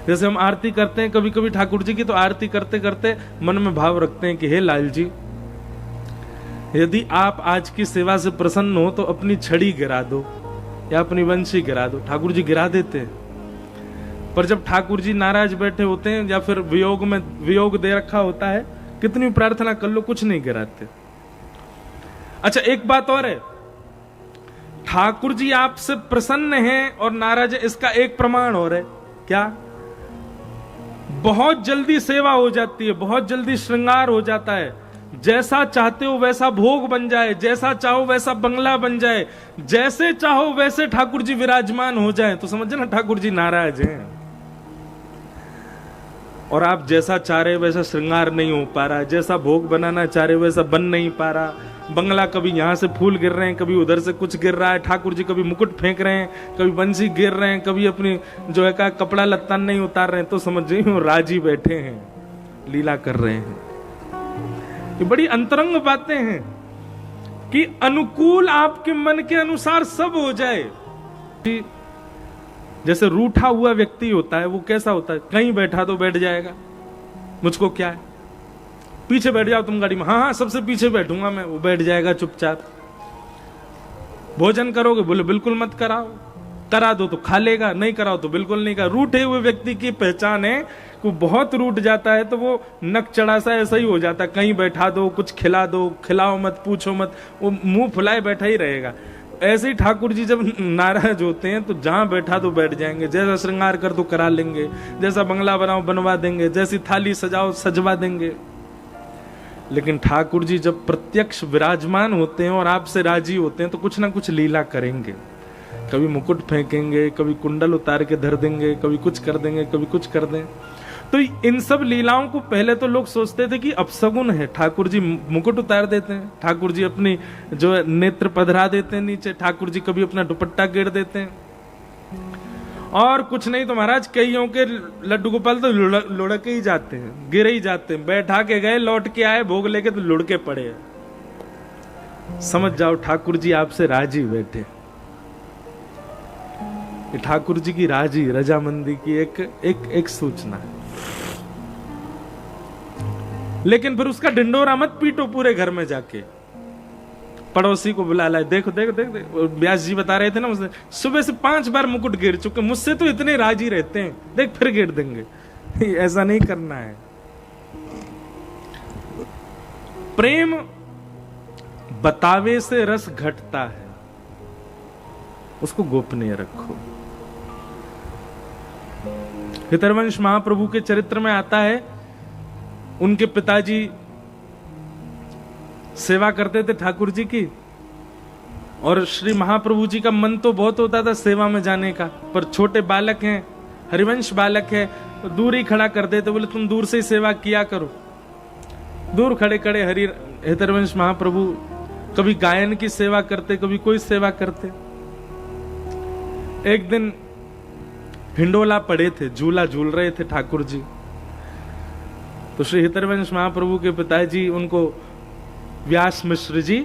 जैसे हम आरती करते हैं कभी कभी ठाकुर जी की, तो आरती करते करते मन में भाव रखते हैं कि हे लाल जी, यदि आप आज की सेवा से प्रसन्न हो तो अपनी छड़ी गिरा दो या अपनी वंशी गिरा दो। ठाकुर जी गिरा देते हैं, पर जब ठाकुर जी नाराज बैठे होते हैं या फिर वियोग दे रखा होता है, कितनी प्रार्थना कर लो कुछ नहीं गिराते। अच्छा, एक बात और है, ठाकुर जी आपसे प्रसन्न हैं और नाराज है, इसका एक प्रमाण और है। क्या? बहुत जल्दी सेवा हो जाती है, बहुत जल्दी श्रृंगार हो जाता है। जैसा चाहते हो वैसा भोग बन जाए, जैसा चाहो वैसा बंगला बन जाए, जैसे चाहो वैसे ठाकुर जी विराजमान हो जाए, तो समझे ना ठाकुर जी नाराज हैं। और आप जैसा चाह रहे वैसा श्रृंगार नहीं हो पा रहा, जैसा भोग बनाना चाह रहे वैसा बन नहीं पा रहा। बंगला कभी यहां से फूल गिर रहे हैं, कभी उधर से कुछ गिर रहा है। ठाकुर जी कभी मुकुट फेंक रहे हैं, कभी बंसी गिर रहे हैं, कभी अपनी जो है का कपड़ा लत्ता नहीं उतार रहे हैं, तो समझ जाइए राजी बैठे हैं, लीला कर रहे हैं। ये बड़ी अंतरंग बातें हैं कि अनुकूल आपके मन के अनुसार सब हो जाए। जैसे रूठा हुआ व्यक्ति होता है, वो कैसा होता है? कहीं बैठा तो बैठ जाएगा, मुझको क्या है, पीछे बैठ जाओ तुम गाड़ी में, हाँ हाँ सबसे पीछे बैठूंगा मैं, वो बैठ जाएगा चुपचाप। भोजन करोगे, बोले बिल्कुल मत कराओ, करा दो तो खा लेगा, नहीं कराओ तो बिल्कुल नहीं करा। रूठे हुए व्यक्ति की पहचान है कि बहुत रूठ जाता है तो वो नक चढ़ा सा ऐसा ही हो जाता है, कहीं बैठा दो, कुछ खिला दो, खिलाओ मत, पूछो मत, वो मुंह फुलाए बैठा ही रहेगा। ऐसे ही ठाकुर जी जब नाराज होते हैं तो जहां बैठा तो बैठ जाएंगे, जैसा श्रृंगार कर दो करा लेंगे, जैसा बंगला बनाओ बनवा देंगे, जैसी थाली सजाओ सजवा देंगे। लेकिन ठाकुर जी जब प्रत्यक्ष विराजमान होते हैं और आपसे राजी होते हैं तो कुछ ना कुछ लीला करेंगे। कभी मुकुट फेंकेंगे, कभी कुंडल उतार के धर देंगे, कभी कुछ कर देंगे, कभी कुछ कर दें। तो इन सब लीलाओं को पहले तो लोग सोचते थे कि अपशगुन है, ठाकुर जी मुकुट उतार देते हैं, ठाकुर जी अपनी जो है नेत्र पधरा देते हैं नीचे, ठाकुर जी कभी अपना दुपट्टा गिर देते हैं, और कुछ नहीं तो महाराज कईयों के लड्डू गोपाल तो लुढ़क ही जाते हैं, गिर ही जाते हैं, बैठा के गए लौट के आए भोग लेके तो लुढ़के पड़े। समझ जाओ ठाकुर जी आपसे राजी बैठे। ठाकुर जी की राजी रजामंदी की एक सूचना है। लेकिन फिर उसका ढिंडोरा मत पीटो पूरे घर में जाके, पड़ोसी को बुला लाए, देखो देखो देखो, व्यास जी बता रहे थे ना, उसने सुबह से 5 बार मुकुट गिर चुके, मुझसे तो इतने राजी रहते हैं, देख फिर गिर देंगे। ऐसा नहीं करना है। प्रेम बतावे से रस घटता है, उसको गोपनीय रखो। हितरवंश महाप्रभु के चरित्र में आता है, उनके पिताजी सेवा करते थे ठाकुर जी की, और श्री महाप्रभु जी का मन तो बहुत होता था सेवा में जाने का, पर छोटे बालक हैं, हरिवंश बालक है, तो दूर ही खड़ा कर देते, बोले तुम दूर से ही सेवा किया करो। दूर खड़े खड़े हितरवंश महाप्रभु कभी गायन की सेवा करते, कभी कोई सेवा करते। एक दिन हिंडोला पड़े थे, झूला झूल रहे थे ठाकुर जी, तो श्री हितरवंश महाप्रभु के पिताजी उनको, व्यास मिश्र जी,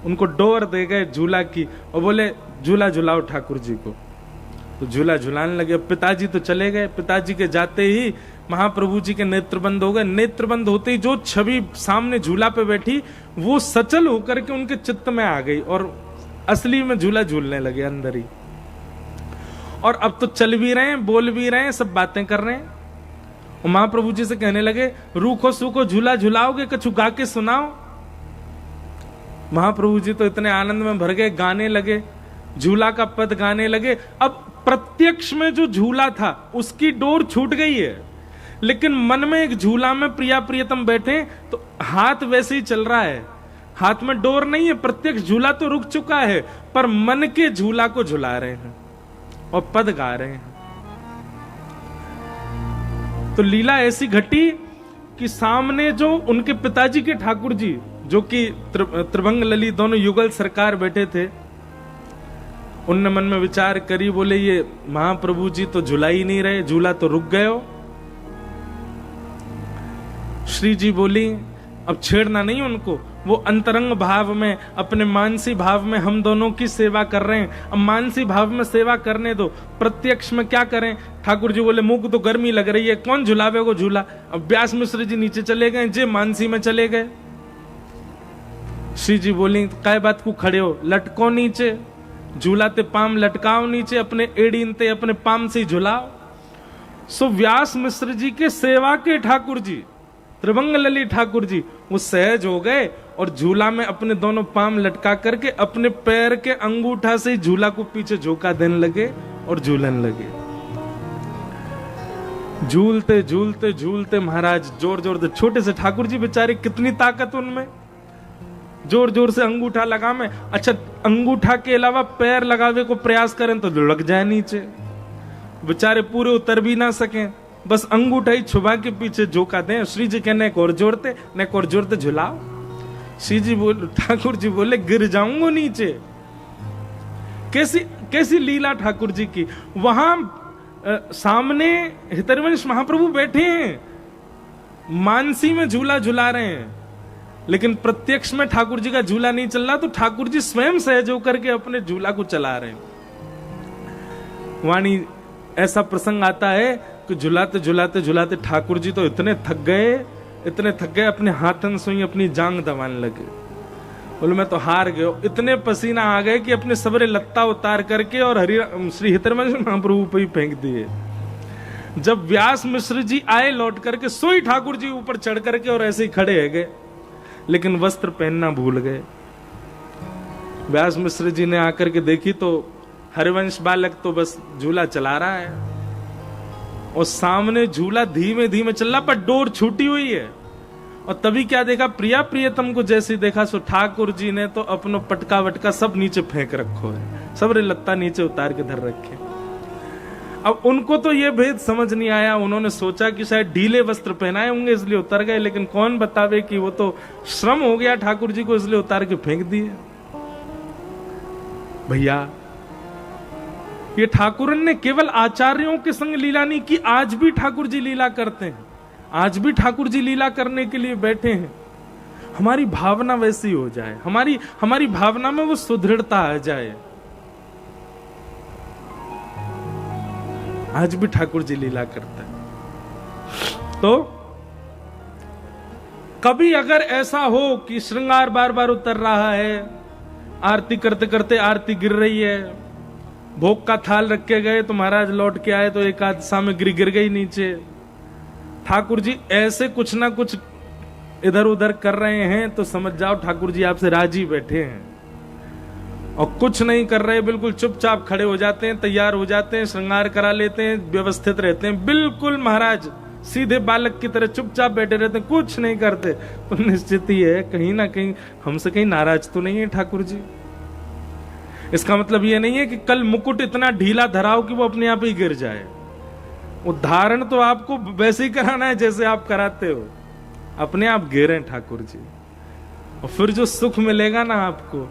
उनको डोर दे गए झूला की और बोले झूला झुलाओ ठाकुर जी को। तो झूला झुलाने लगे। पिताजी तो चले गए, पिताजी के जाते ही महाप्रभु जी के नेत्र बंद हो गए। नेत्र बंद होते ही जो छवि सामने झूला पे बैठी वो सचल होकर के उनके चित्त में आ गई और असली में झूला झूलने लगे अंदर ही। और अब तो चल भी रहे हैं, बोल भी रहे हैं, सब बातें कर रहे हैं। और महाप्रभु जी से कहने लगे रूखो सूखो झूला झुलाओगे, कछु गा के सुनाओ। महाप्रभु जी तो इतने आनंद में भर गए, गाने लगे। झूला का पद गाने लगे। अब प्रत्यक्ष में जो झूला था उसकी डोर छूट गई है, लेकिन मन में एक झूला में प्रिया प्रियतम बैठे तो हाथ वैसे ही चल रहा है, हाथ में डोर नहीं है, प्रत्यक्ष झूला तो रुक चुका है, पर मन के झूला को झुला रहे हैं और पद गा रहे हैं। तो लीला ऐसी घटी कि सामने जो उनके पिताजी के ठाकुर जी, जो कि त्रिभंग ललित दोनों युगल सरकार बैठे थे, उनने मन में विचार करी, बोले ये महाप्रभु जी तो झुला ही नहीं रहे, झूला तो रुक गए हो। श्री जी बोली अब छेड़ना नहीं उनको, वो अंतरंग भाव में, अपने मानसी भाव में हम दोनों की सेवा कर रहे हैं, अब मानसी भाव में सेवा करने दो, प्रत्यक्ष में क्या करें। ठाकुर जी बोले मुंह को तो गर्मी लग रही है, कौन झुलावे को झूला। अब व्यास मिश्र जी नीचे चले गए, जे मानसी में चले गए। श्री जी बोली काय बात को खड़े हो, लटको नीचे, झूलाते पाम लटकाओ नीचे, अपने एड़ीनते अपने पाम से झुलाओ। सो व्यास मिश्र जी के सेवा के ठाकुर जी, त्रिभंग ललित ठाकुर जी, वो सहज हो गए और झूला में अपने दोनों पाम लटका करके अपने पैर के अंगूठा से ही झूला को पीछे झोंका देने लगे और झूलन लगे। झूलते झूलते झूलते महाराज जोर जोर से, छोटे से ठाकुर जी बेचारे, कितनी ताकत उनमें, जोर जोर से अंगूठा लगा में। अच्छा, अंगूठा के अलावा पैर लगावे को प्रयास करें तो लुढ़क जाए नीचे, बेचारे पूरे उतर भी ना सके, बस अंगूठा ही छुपा के पीछे झोंका दें। श्री जी कहने एक और जोड़ते झुलाओ। श्री जी बोले, ठाकुर जी बोले गिर जाऊंगा नीचे। कैसी कैसी लीला ठाकुर जी की। वहां सामने हितरवंश महाप्रभु बैठे हैं, मानसी में झूला झुला रहे हैं, लेकिन प्रत्यक्ष में ठाकुर जी का झूला नहीं चल रहा, तो ठाकुर जी स्वयं सहज होकर के अपने झूला को चला रहे हैं। वाणी ऐसा प्रसंग आता है कि झुलाते झुलाते झुलाते ठाकुर जी तो इतने थक गए, अपने हाथन से ही अपनी जांग दबाने लगे। बोले मैं तो हार गए, इतने पसीना आ गए कि अपने सबरे लत्ता उतार करके और श्री हितरवंश महाप्रभु पे ही फेंक दिए। जब व्यास मिश्र जी आए लौट करके, सोई ठाकुर जी ऊपर चढ़ करके और ऐसे ही खड़े है गए, लेकिन वस्त्र पहनना भूल गए। व्यास मिश्र जी ने आकर के देखी तो हरिवंश बालक तो बस झूला चला रहा है और सामने झूला धीमे धीमे चल रहा, पर डोर छूटी हुई है। और तभी क्या देखा, प्रिया प्रियतम को जैसे देखा, सो ठाकुर जी ने तो अपनो पटका वटका सब नीचे फेंक रखो है, सब रे लत्ता नीचे उतार के धर रखे। अब उनको तो ये भेद समझ नहीं आया, उन्होंने सोचा कि शायद ढीले वस्त्र पहनाए होंगे इसलिए उतर गए, लेकिन कौन बतावे कि वो तो श्रम हो गया ठाकुर जी को, इसलिए उतार के फेंक दिए। भैया ये ठाकुर ने केवल आचार्यों के संग लीला नहीं की, आज भी ठाकुर जी लीला करते हैं, आज भी ठाकुर जी लीला करने के लिए बैठे हैं। हमारी भावना वैसी हो जाए, हमारी भावना में वो सुदृढ़ता आ जाए। आज भी ठाकुर जी लीला करते हैं। तो कभी अगर ऐसा हो कि श्रृंगार बार बार उतर रहा है, आरती करते करते आरती गिर रही है, भोग का थाल रख के गए तो महाराज लौट के आए तो एक आध सामग्री गिर गई नीचे, ठाकुर जी ऐसे कुछ ना कुछ इधर उधर कर रहे हैं, तो समझ जाओ ठाकुर जी आपसे राजी बैठे हैं। और कुछ नहीं कर रहे, बिल्कुल चुपचाप खड़े हो जाते हैं, तैयार हो जाते हैं, श्रृंगार करा लेते हैं, व्यवस्थित रहते हैं, बिल्कुल महाराज सीधे बालक की तरह चुपचाप बैठे रहते हैं, कुछ नहीं करते। तो निश्चित ही है कहीं ना कहीं हमसे कहीं नाराज तो नहीं है ठाकुर जी। इसका मतलब ये नहीं है कि कल मुकुट इतना ढीला धराओ कि वो अपने आप ही गिर जाए। उदाहरण तो आपको वैसे ही कराना है जैसे आप कराते हो, अपने आप गिरे ठाकुर जी, और फिर जो सुख मिलेगा ना आपको,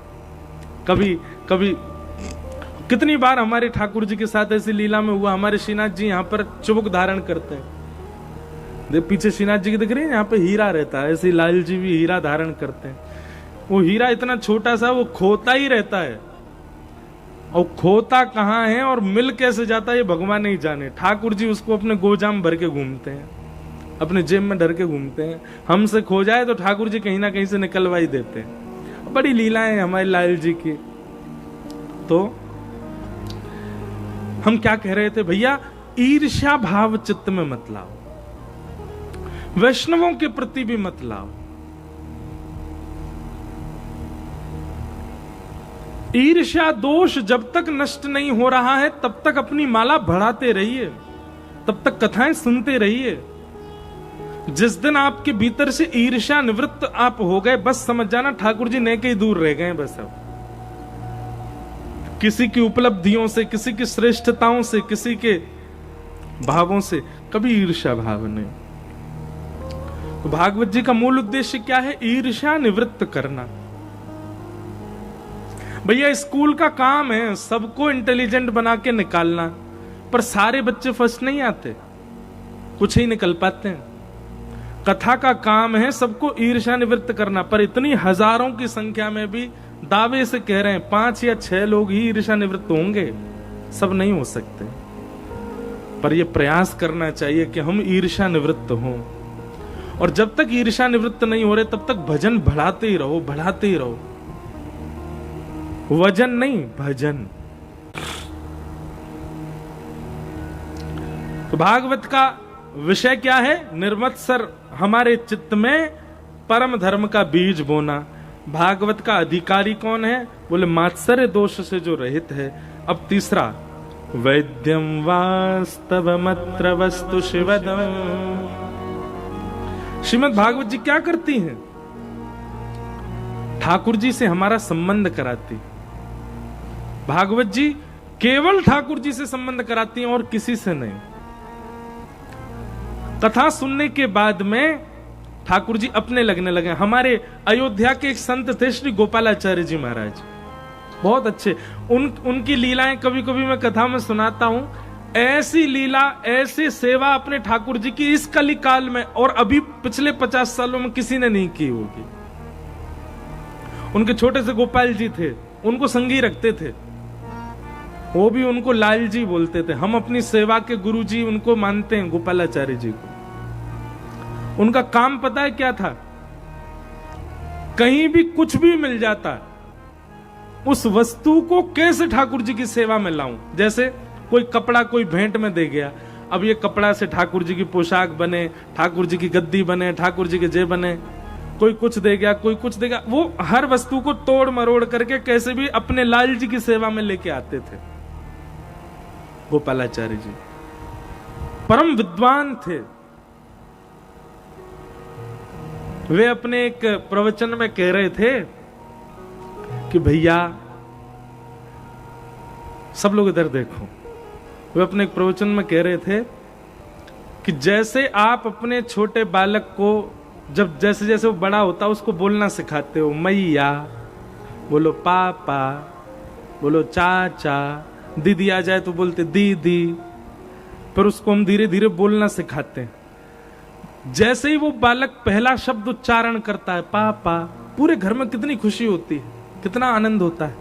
कभी कभी कितनी बार हमारे ठाकुर जी के साथ ऐसी लीला में हुआ। हमारे श्रीनाथ जी यहाँ पर चुबक धारण करते हैं, देख पीछे श्रीनाथ जी की दिख रही है, यहाँ पे हीरा रहता है, ऐसे लाल जी भी हीरा धारण करते हैं। वो हीरा इतना छोटा सा, वो खोता ही रहता है, और खोता कहाँ है और मिल कैसे जाता है ये भगवान नहीं जाने। ठाकुर जी उसको अपने गोजाम भर के घूमते हैं, अपने जेब में धर के घूमते हैं। हमसे खो जाए तो ठाकुर जी कहीं ना कहीं से निकलवा ही देते हैं। बड़ी लीलाएं हमारे लाल जी की। तो हम क्या कह रहे थे भैया, ईर्ष्या भाव चित्त में मत लाओ, वैष्णवों के प्रति भी मत लाओ। ईर्ष्या दोष जब तक नष्ट नहीं हो रहा है तब तक अपनी माला बढ़ाते रहिए, तब तक कथाएं सुनते रहिए। जिस दिन आपके भीतर से ईर्ष्या निवृत्त आप हो गए, बस समझ जाना ठाकुर जी नेके ही दूर रह गए। बस अब किसी की उपलब्धियों से, किसी की श्रेष्ठताओं से, किसी के भावों से कभी ईर्ष्या भाव नहीं। तो भागवत जी का मूल उद्देश्य क्या है? ईर्ष्या निवृत्त करना। भैया स्कूल का काम है सबको इंटेलिजेंट बना के निकालना, पर सारे बच्चे फर्स्ट नहीं आते, कुछ ही निकल पाते हैं। कथा का काम है सबको ईर्ष्या निवृत्त करना, पर इतनी हजारों की संख्या में भी दावे से कह रहे हैं 5 या 6 लोग ही ईर्ष्या निवृत्त होंगे, सब नहीं हो सकते। पर यह प्रयास करना चाहिए कि हम ईर्ष्या निवृत्त हों, और जब तक ईर्ष्या निवृत्त नहीं हो रहे तब तक भजन बढ़ाते ही रहो, बढ़ाते ही रहो। वजन नहीं, भजन। तो भागवत का विषय क्या है? निर्मत्सर हमारे चित्त में परम धर्म का बीज बोना। भागवत का अधिकारी कौन है? बोले मात्सर्य दोष से जो रहित है। अब तीसरा, वैद्यम वास्तवमत्र वस्तु शिवदम। श्रीमद् भागवत जी क्या करती हैं? ठाकुर जी से हमारा संबंध कराती। भागवत जी केवल ठाकुर जी से संबंध कराती हैं और किसी से नहीं। कथा सुनने के बाद में ठाकुर जी अपने लगने लगे। हमारे अयोध्या के एक संत थे श्री गोपालाचार्य जी महाराज, बहुत अच्छे। उनकी लीलाएं कभी कभी मैं कथा में सुनाता हूं। ऐसी लीला, ऐसी सेवा अपने ठाकुर जी की इस कली काल में और अभी पिछले 50 सालों में किसी ने नहीं की होगी। उनके छोटे से गोपाल जी थे, उनको संगी रखते थे, वो भी उनको लाल जी बोलते थे। हम अपनी सेवा के गुरु जी उनको मानते हैं, गोपालाचार्य जी को। उनका काम पता है क्या था? कहीं भी कुछ भी मिल जाता, उस वस्तु को कैसे ठाकुर जी की सेवा में लाऊं। जैसे कोई कपड़ा कोई भेंट में दे गया, अब ये कपड़ा से ठाकुर जी की पोशाक बने, ठाकुर जी की गद्दी बने, ठाकुर जी के जे बने। कोई कुछ दे गया, कोई कुछ देगा, वो हर वस्तु को तोड़ मरोड़ करके कैसे भी अपने लाल जी की सेवा में लेके आते थे। गोपालाचार्य जी परम विद्वान थे। वे अपने एक प्रवचन में कह रहे थे कि भैया, सब लोग इधर देखो। वे अपने एक प्रवचन में कह रहे थे कि जैसे आप अपने छोटे बालक को जब जैसे जैसे वो बड़ा होता उसको बोलना सिखाते हो, मैया बोलो, पापा बोलो, चाचा, दीदी आ जाए तो बोलते दीदी, पर उसको हम धीरे धीरे बोलना सिखाते हैं। जैसे ही वो बालक पहला शब्द उच्चारण करता है, पापा, पूरे घर में कितनी खुशी होती है, कितना आनंद होता है।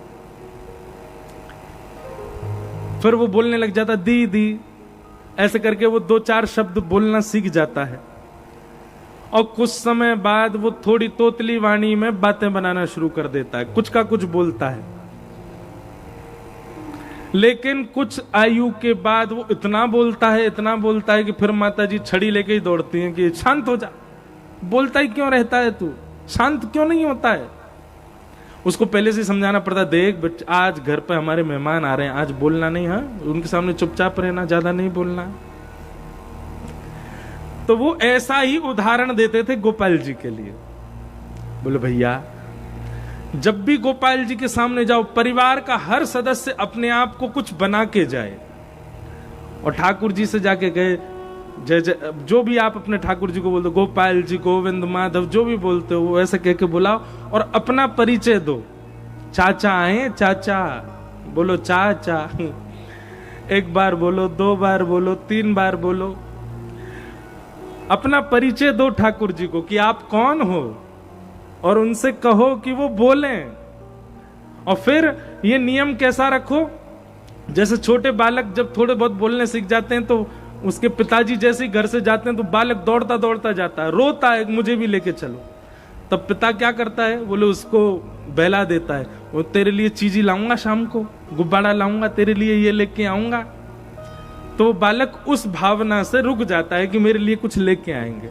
फिर वो बोलने लग जाता दीदी, ऐसे करके वो 2-4 शब्द बोलना सीख जाता है। और कुछ समय बाद वो थोड़ी तोतली वाणी में बातें बनाना शुरू कर देता है, कुछ का कुछ बोलता है। लेकिन कुछ आयु के बाद वो इतना बोलता है कि फिर माता जी छड़ी लेके ही दौड़ती हैं कि शांत हो जा, बोलता ही क्यों रहता है तू, शांत क्यों नहीं होता है। उसको पहले से समझाना पड़ता, देख आज घर पे हमारे मेहमान आ रहे हैं, आज बोलना नहीं, हाँ उनके सामने चुपचाप रहना, ज्यादा नहीं बोलना। तो वो ऐसा ही उदाहरण देते थे गोपाल जी के लिए। बोले भैया, जब भी गोपाल जी के सामने जाओ, परिवार का हर सदस्य अपने आप को कुछ बना के जाए और ठाकुर जी से जाके गए, जय जय, जो भी आप अपने ठाकुर जी को बोलते हो, गोपाल जी, गोविंद, माधव, जो भी बोलते हो वो ऐसे कह के बुलाओ और अपना परिचय दो। चाचा आए, चाचा बोलो, चाचा। एक बार बोलो, 2 बार बोलो, 3 बार बोलो। अपना परिचय दो ठाकुर जी को कि आप कौन हो, और उनसे कहो कि वो बोलें। और फिर ये नियम कैसा रखो, जैसे छोटे बालक जब थोड़े बहुत बोलने सीख जाते हैं तो उसके पिताजी जैसे ही घर से जाते हैं तो बालक दौड़ता दौड़ता जाता है, रोता है मुझे भी लेके चलो। तब पिता क्या करता है, बोले उसको बहला देता है, वो तेरे लिए चीजी लाऊंगा, शाम को गुब्बारा लाऊंगा तेरे लिए, ये लेके आऊंगा। तो बालक उस भावना से रुक जाता है कि मेरे लिए कुछ लेके आएंगे।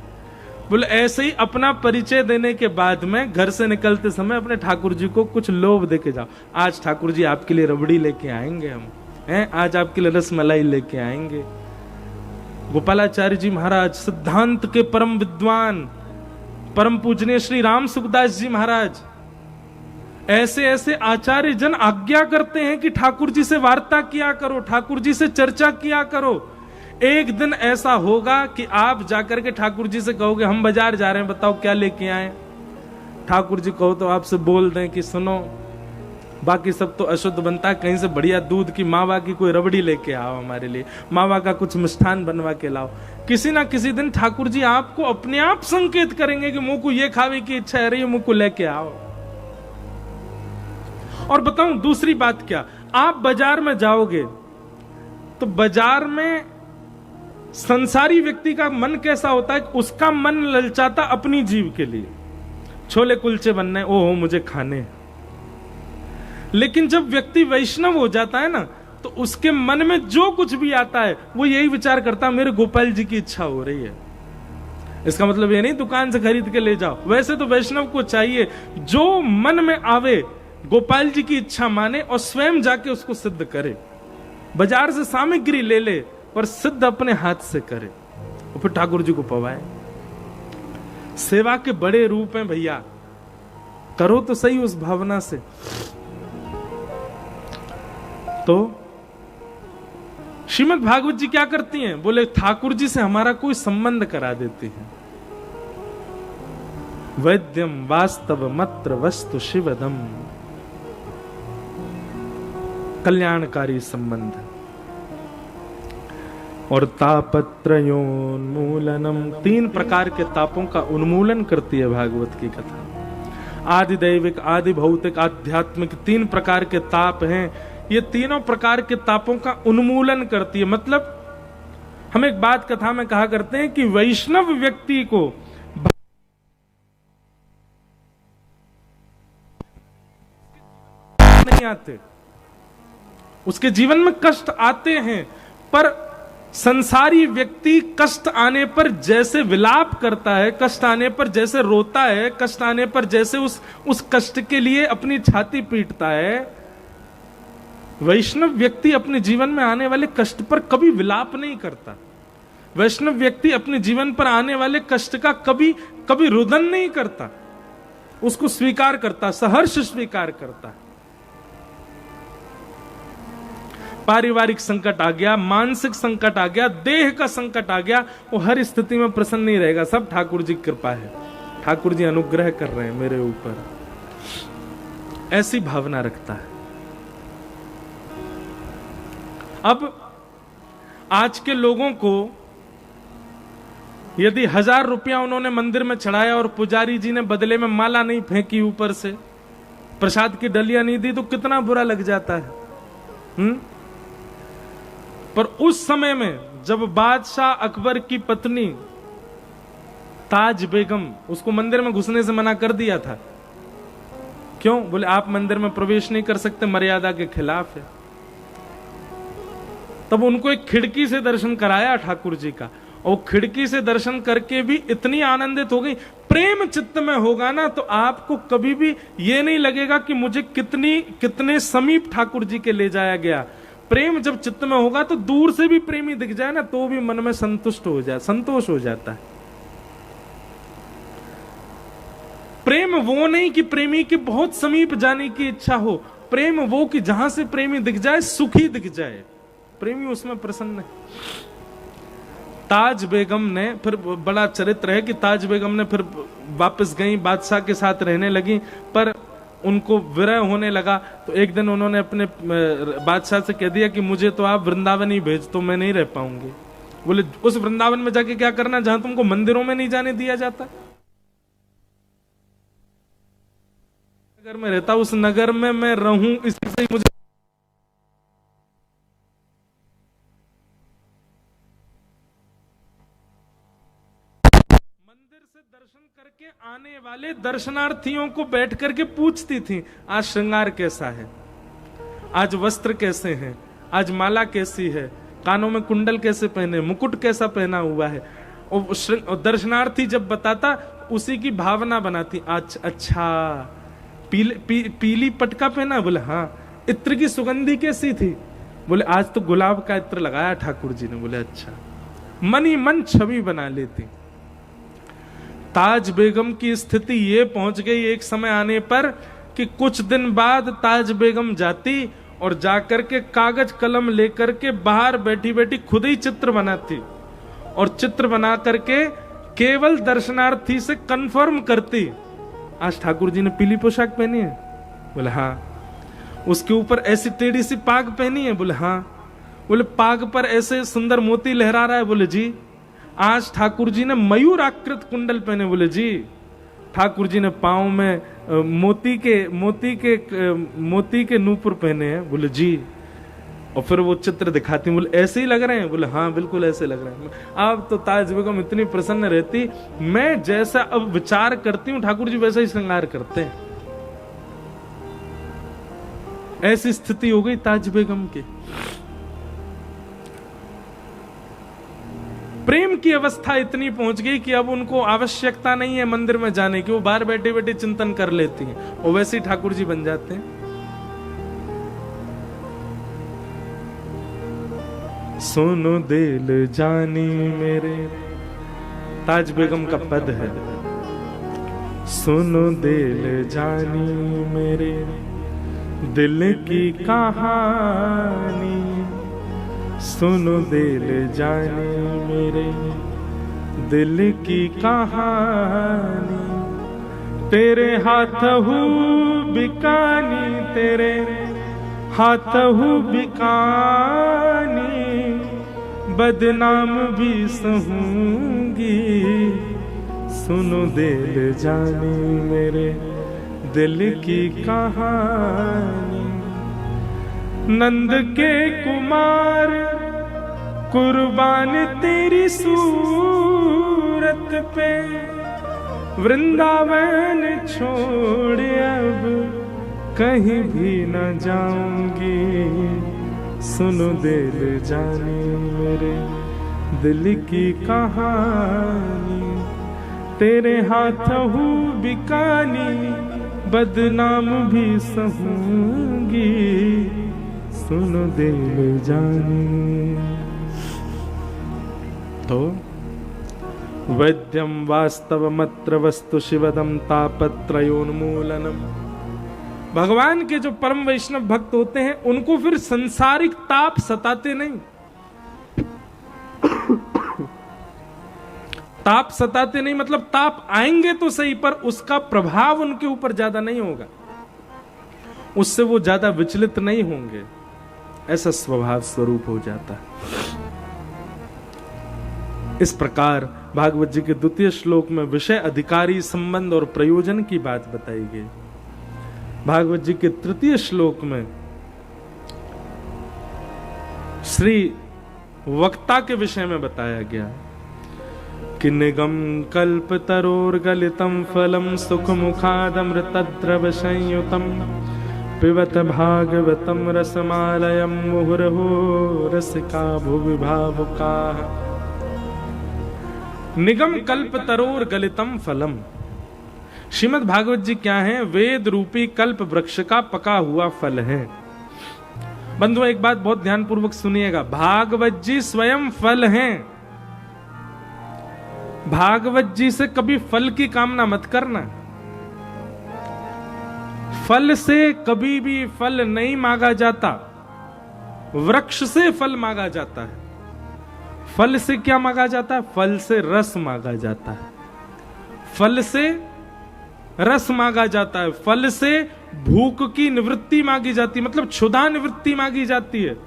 बोले ऐसे ही अपना परिचय देने के बाद में घर से निकलते समय अपने ठाकुर जी को कुछ लोभ देके जाओ। आज ठाकुर जी आपके लिए रबड़ी लेके आएंगे, हम हैं, आज आपके लिए रसमलाई लेके आएंगे। गोपालाचार्य जी महाराज सिद्धांत के परम विद्वान, परम पूजनीय श्री राम सुखदास जी महाराज, ऐसे ऐसे आचार्य जन आज्ञा करते हैं कि ठाकुर जी से वार्ता किया करो, ठाकुर जी से चर्चा किया करो। एक दिन ऐसा होगा कि आप जाकर के ठाकुर जी से कहोगे हम बाजार जा रहे हैं, बताओ क्या लेके आए। ठाकुर जी कहो तो आपसे बोल दें कि सुनो बाकी सब तो अशुद्ध बनता है, कहीं से बढ़िया दूध की मावा की कोई रबड़ी लेके आओ हमारे लिए, मावा का कुछ मिष्ठान बनवा के लाओ। किसी ना किसी दिन ठाकुर जी आपको अपने आप संकेत करेंगे कि मुंह को ये खावे की इच्छा है रही है, मुंह को लेके आओ। और बताऊं दूसरी बात क्या, आप बाजार में जाओगे तो बाजार में संसारी व्यक्ति का मन कैसा होता है, उसका मन ललचाता अपनी जीव के लिए, छोले कुलचे बनने, ओहो मुझे खाने। लेकिन जब व्यक्ति वैष्णव हो जाता है ना, तो उसके मन में जो कुछ भी आता है वो यही विचार करता है मेरे गोपाल जी की इच्छा हो रही है। इसका मतलब ये नहीं दुकान से खरीद के ले जाओ, वैसे तो वैष्णव को चाहिए जो मन में आवे गोपाल जी की इच्छा माने और स्वयं जाके उसको सिद्ध करे। बाजार से सामग्री ले ले और सिद्ध अपने हाथ से करे और फिर ठाकुर जी को पवाए। सेवा के बड़े रूप हैं भैया, करो तो सही उस भावना से। तो श्रीमद् भागवत जी क्या करती हैं, बोले ठाकुर जी से हमारा कोई संबंध करा देती हैं। वैद्यम वास्तव मत्र वस्तु शिवदम, कल्याणकारी संबंध। और तापत्रयोन्मूलनम, 3 प्रकार के तापों का उन्मूलन करती है भागवत की कथा। आदि दैविक, आदि भौतिक, आध्यात्मिक 3 प्रकार के ताप हैं। ये तीनों प्रकार के तापों का उन्मूलन करती है। मतलब हम एक बात कथा में कहा करते हैं कि वैष्णव व्यक्ति को नहीं आते, उसके जीवन में कष्ट आते हैं, पर संसारी व्यक्ति कष्ट आने पर जैसे विलाप करता है, कष्ट आने पर जैसे रोता है, कष्ट आने पर जैसे उस कष्ट के लिए अपनी छाती पीटता है, वैष्णव व्यक्ति अपने जीवन में आने वाले कष्ट पर कभी विलाप नहीं करता। वैष्णव व्यक्ति अपने जीवन पर आने वाले कष्ट का कभी कभी रुदन नहीं करता, उसको स्वीकार करता, सहर्ष स्वीकार करता। पारिवारिक संकट आ गया, मानसिक संकट आ गया, देह का संकट आ गया, वो हर स्थिति में प्रसन्न नहीं रहेगा। सब ठाकुर जी की कृपा है, ठाकुर जी अनुग्रह कर रहे हैं मेरे ऊपर, ऐसी भावना रखता है। अब आज के लोगों को यदि 1000 रुपया उन्होंने मंदिर में चढ़ाया और पुजारी जी ने बदले में माला नहीं फेंकी, ऊपर से प्रसाद की डलिया नहीं दी, तो कितना बुरा लग जाता है। पर उस समय में जब बादशाह अकबर की पत्नी ताज बेगम, उसको मंदिर में घुसने से मना कर दिया था। क्यों? बोले आप मंदिर में प्रवेश नहीं कर सकते, मर्यादा के खिलाफ है। तब उनको एक खिड़की से दर्शन कराया ठाकुर जी का, और खिड़की से दर्शन करके भी इतनी आनंदित हो गई। प्रेम चित्त में होगा ना तो आपको कभी भी ये नहीं लगेगा कि मुझे कितने समीप ठाकुर जी के ले जाया गया। प्रेम जब चित्त में होगा तो दूर से भी प्रेमी दिख जाए ना तो भी मन में संतुष्ट हो जाए, संतोष हो जाता है। प्रेम वो नहीं कि प्रेमी के बहुत समीप जाने की इच्छा हो, प्रेम वो कि जहां से प्रेमी दिख जाए सुखी दिख जाए, प्रेमी उसमें प्रसन्न है। ताज बेगम ने फिर, बड़ा चरित्र है कि ताज बेगम ने फिर वापस गई, बादशाह के साथ रहने लगी, पर उनको विरह होने लगा। तो एक दिन उन्होंने अपने बादशाह से कह दिया कि मुझे तो आप वृंदावन ही भेज, तो मैं नहीं रह पाऊंगी। बोले उस वृंदावन में जाके क्या करना जहां तुमको मंदिरों में नहीं जाने दिया जाता। नगर में रहता, उस नगर में मैं रहूं, इसी से मुझे दर्शन करके आने वाले दर्शनार्थियों को बैठ करके पूछती थी आज श्रृंगार कैसा है, आज वस्त्र कैसे हैं, आज माला कैसी है, कानों में कुंडल कैसे पहने, मुकुट कैसा पहना हुआ है। और दर्शनार्थी जब बताता उसी की भावना बनाती। अच्छा पीली पटका पहना, बोले हाँ। इत्र की सुगंधी कैसी थी, बोले आज तो गुलाब का इत्र लगाया ठाकुर जी ने, बोले अच्छा। मन ही मन छवि बना लेती। ताज बेगम की स्थिति ये पहुंच गई एक समय आने पर कि कुछ दिन बाद ताज बेगम जाती और जाकर के कागज कलम लेकर के बाहर बैठी बैठी खुद ही चित्र बनाती और चित्र बना करके केवल दर्शनार्थी से कंफर्म करती, आज ठाकुर जी ने पीली पोशाक पहनी है, बोले हाँ। उसके ऊपर ऐसी टेढ़ी सी पाग पहनी है, बोले हाँ। बोले पाग पर ऐसे सुंदर मोती लहरा रहा है, बोले जी। आज ठाकुर जी ने मयूर आकृत कुंडल पहने, बोले जी। ठाकुर जी ने पांव में मोती के नूपुर पहने हैं, बोले जी। और फिर वो चित्र दिखाती, बोले ऐसे ही लग रहे हैं, बोले हाँ बिल्कुल ऐसे लग रहे हैं। अब तो ताज बेगम इतनी प्रसन्न रहती, मैं जैसा अब विचार करती हूँ ठाकुर जी वैसा ही श्रृंगार करते हैं। ऐसी स्थिति हो गई ताज बेगम की। प्रेम की अवस्था इतनी पहुंच गई कि अब उनको आवश्यकता नहीं है मंदिर में जाने की, वो बाहर बैठे बैठे चिंतन कर लेती हैं और वैसे ही ठाकुर जी बन जाते हैं। सुनो दिल जानी मेरे, ताज बेगम का पद है। सुनो दिल जानी मेरे दिल की कहानी, सुनो दिल जानी मेरे दिल की कहानी। तेरे हाथ हूँ बिकानी, तेरे हाथ हूँ बिकानी, बदनाम भी सहूंगी। सुनो दिल जानी मेरे दिल की कहानी। नंद के कुमार कुर्बान तेरी सूरत पे, वृंदावन छोड़ अब कहीं भी न जाऊंगी। सुनो दिल जानी मेरे दिल की कहानी। तेरे हाथ हूँ बिकानी, बदनाम भी सहूंगी। सुनो दिल जानी। तो वैद्यम वास्तवमत्र वस्तु शिवदम तापत्रयोन्मूलनम। भगवान के जो परम वैष्णव भक्त होते हैं उनको फिर संसारिक ताप सताते नहीं। ताप सताते नहीं मतलब ताप आएंगे तो सही, पर उसका प्रभाव उनके ऊपर ज्यादा नहीं होगा, उससे वो ज्यादा विचलित नहीं होंगे, ऐसा स्वभाव स्वरूप हो जाता है। इस प्रकार भागवत जी के द्वितीय श्लोक में विषय अधिकारी संबंध और प्रयोजन की बात बताई गई। भागवत जी के तृतीय श्लोक में श्री वक्ता के विषय में बताया गया कि निगम कल्प तरोर गलितम फलम सुख मुखादमृतद्रव संयुतम पिबत भागवतम रसमालयम मुहुर्हो रसिका भुवि भावुकाः। निगम कल्प तरोर गलितम फलम। श्रीमद् भागवत जी क्या है? वेद रूपी कल्प वृक्ष का पका हुआ फल है। बंधुओं एक बात बहुत ध्यानपूर्वक सुनिएगा, भागवत जी स्वयं फल हैं। भागवत जी से कभी फल की कामना मत करना। फल से कभी भी फल नहीं मांगा जाता, वृक्ष से फल मांगा जाता है। फल से क्या मांगा जाता है? फल से रस मांगा जाता है। फल से रस मांगा जाता है। फल से भूख की निवृत्ति मांगी जाती है, मतलब क्षुधा निवृत्ति मांगी जाती है।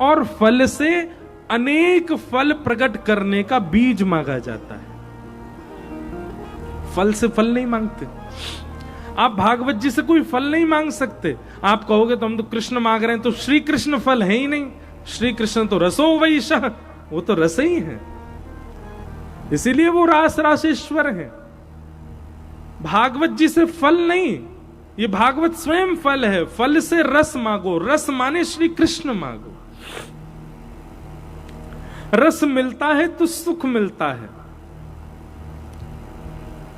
और फल से अनेक फल प्रकट करने का बीज मांगा जाता है। फल से फल नहीं मांगते। आप भागवत जी से कोई फल नहीं मांग सकते। आप कहोगे तो हम तो कृष्ण मांग रहे हैं, तो श्री कृष्ण फल है ही नहीं। श्री कृष्ण तो रसो वैशः, वो तो रस ही है, इसीलिए वो रास रासेश्वर है। भागवत जी से फल नहीं, ये भागवत स्वयं फल है। फल से रस मांगो, रस माने श्री कृष्ण मांगो। रस मिलता है तो सुख मिलता है।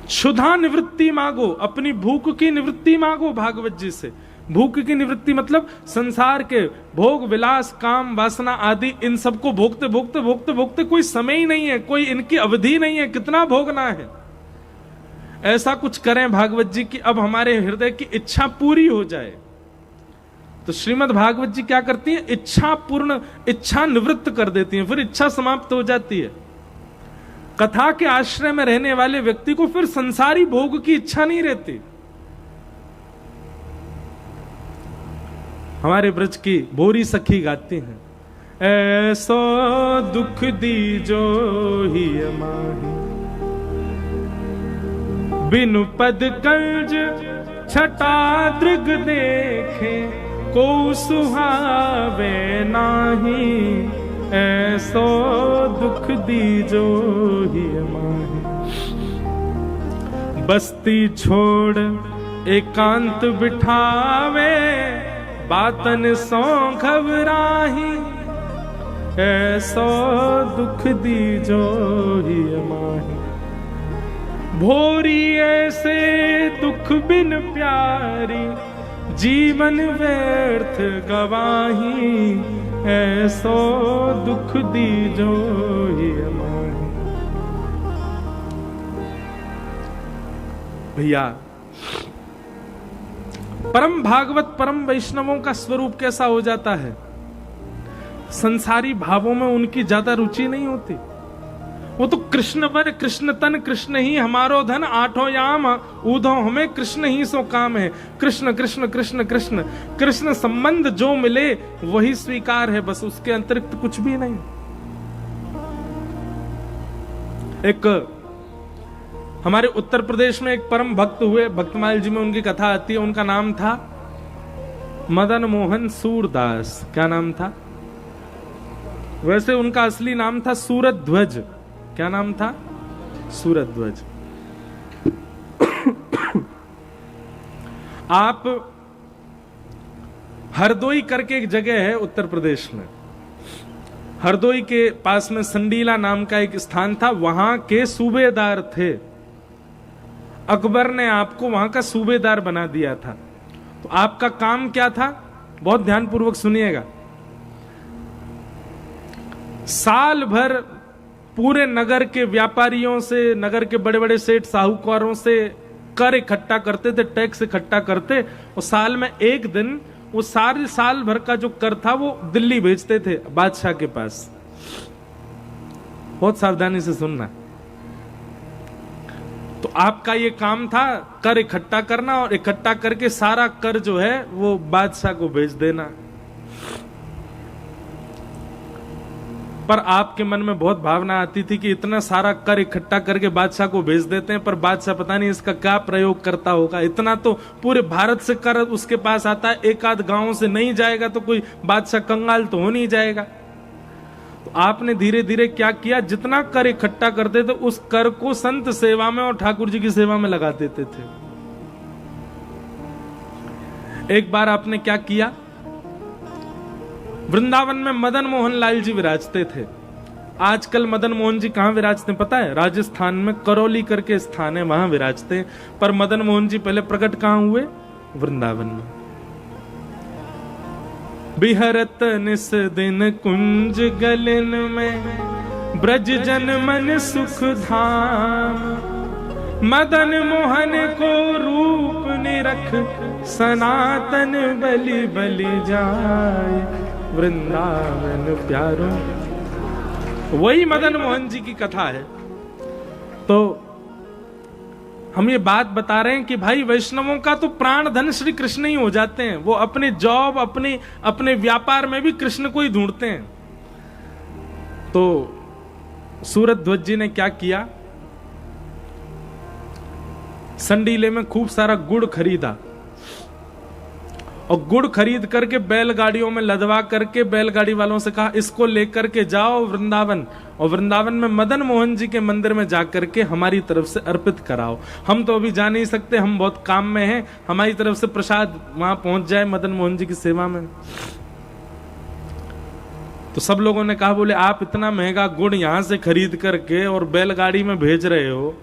क्षुधा निवृत्ति मांगो, अपनी भूख की निवृत्ति मांगो भागवत जी से। भूख की निवृत्ति मतलब संसार के भोग विलास काम वासना आदि इन सबको भोगते भोगते भोगते भोगते कोई समय ही नहीं है, कोई इनकी अवधि नहीं है, कितना भोगना है। ऐसा कुछ करें भागवत जी की अब हमारे हृदय की इच्छा पूरी हो जाए। तो श्रीमद् भागवत जी क्या करती है, इच्छा पूर्ण, इच्छा निवृत्त कर देती है, फिर इच्छा समाप्त हो जाती है। कथा के आश्रय में रहने वाले व्यक्ति को फिर संसारी भोग की इच्छा नहीं रहती। हमारे ब्रज की भोरी सखी गाती हैं, ऐसो दुख दीजो ही माही, बिनु पद कंज छटा दृग देखे, को सुहावे नाही, ऐसो दुख दीजो ही माही। बस्ती छोड़ एकांत बिठावे, बातन सो घबराही, ऐसो दुख दीजो ही माही। भोरी ऐसे दुख बिन प्यारी, जीवन व्यर्थ गवाही, ऐसो दुख दीजो ही माही। भैया परम भागवत परम वैष्णवों का स्वरूप कैसा हो जाता है, संसारी भावों में उनकी ज्यादा रुचि नहीं होती। वो तो कृष्ण वर कृष्ण तन कृष्ण ही हमारो धन, आठों याम ऊधो हमें कृष्ण ही सो काम है। कृष्ण कृष्ण कृष्ण कृष्ण कृष्ण संबंध जो मिले वही स्वीकार है, बस उसके अतिरिक्त कुछ भी नहीं। एक हमारे उत्तर प्रदेश में एक परम भक्त हुए, भक्तमाल जी में उनकी कथा आती है। उनका नाम था मदन मोहन सूरदास। क्या नाम था? वैसे उनका असली नाम था सूरध्वज। क्या नाम था? सूरध्वज। आप हरदोई करके एक जगह है उत्तर प्रदेश में, हरदोई के पास में संडीला नाम का एक स्थान था, वहां के सूबेदार थे। अकबर ने आपको वहां का सूबेदार बना दिया था। तो आपका काम क्या था, बहुत ध्यानपूर्वक सुनिएगा। साल भर पूरे नगर के व्यापारियों से, नगर के बड़े बड़े सेठ साहूकारों से कर इकट्ठा करते थे, टैक्स इकट्ठा करते, और साल में एक दिन वो सारे साल भर का जो कर था वो दिल्ली भेजते थे बादशाह के पास। बहुत सावधानी से सुनना। तो आपका ये काम था कर इकट्ठा करना, और इकट्ठा करके सारा कर जो है वो बादशाह को भेज देना। पर आपके मन में बहुत भावना आती थी कि इतना सारा कर इकट्ठा करके बादशाह को भेज देते हैं, पर बादशाह पता नहीं इसका क्या प्रयोग करता होगा। इतना तो पूरे भारत से कर उसके पास आता है, एक आध गांव से नहीं जाएगा तो कोई बादशाह कंगाल तो हो नहीं जाएगा। तो आपने धीरे धीरे क्या किया, जितना कर इकट्ठा करते थे उस कर को संत सेवा में और ठाकुर जी की सेवा में लगा देते थे। एक बार आपने क्या किया, वृंदावन में मदन मोहन लाल जी विराजते थे। आजकल मदन मोहन जी कहां विराजते हैं पता है? राजस्थान में करौली करके स्थान है, वहां विराजते हैं। पर मदन मोहन जी पहले प्रकट कहां हुए? वृंदावन में। बिहरत निस दिन कुंज गलन में, ब्रज जन मन सुख धाम, मदन मोहन को रूप निरख, सनातन बलि बलि जाए, वृंदावन प्यारो। वही मदन मोहन जी की कथा है। तो हम ये बात बता रहे हैं कि भाई वैष्णवों का तो प्राण धन श्री कृष्ण ही हो जाते हैं। वो अपने जॉब, अपने व्यापार में भी कृष्ण को ही ढूंढते हैं। तो सूरध्वज जी ने क्या किया, संडीले में खूब सारा गुड़ खरीदा, और गुड़ खरीद करके बैलगाड़ियों में लदवा करके बैलगाड़ी वालों से कहा इसको लेकर के जाओ वृंदावन, और वृंदावन में मदन मोहन जी के मंदिर में जाकर के हमारी तरफ से अर्पित कराओ। हम तो अभी जा नहीं सकते, हम बहुत काम में हैं, हमारी तरफ से प्रसाद वहां पहुंच जाए मदन मोहन जी की सेवा में। तो सब लोगों ने कहा, बोले आप इतना महंगा गुड़ यहां से खरीद करके और बैलगाड़ी में भेज रहे हो,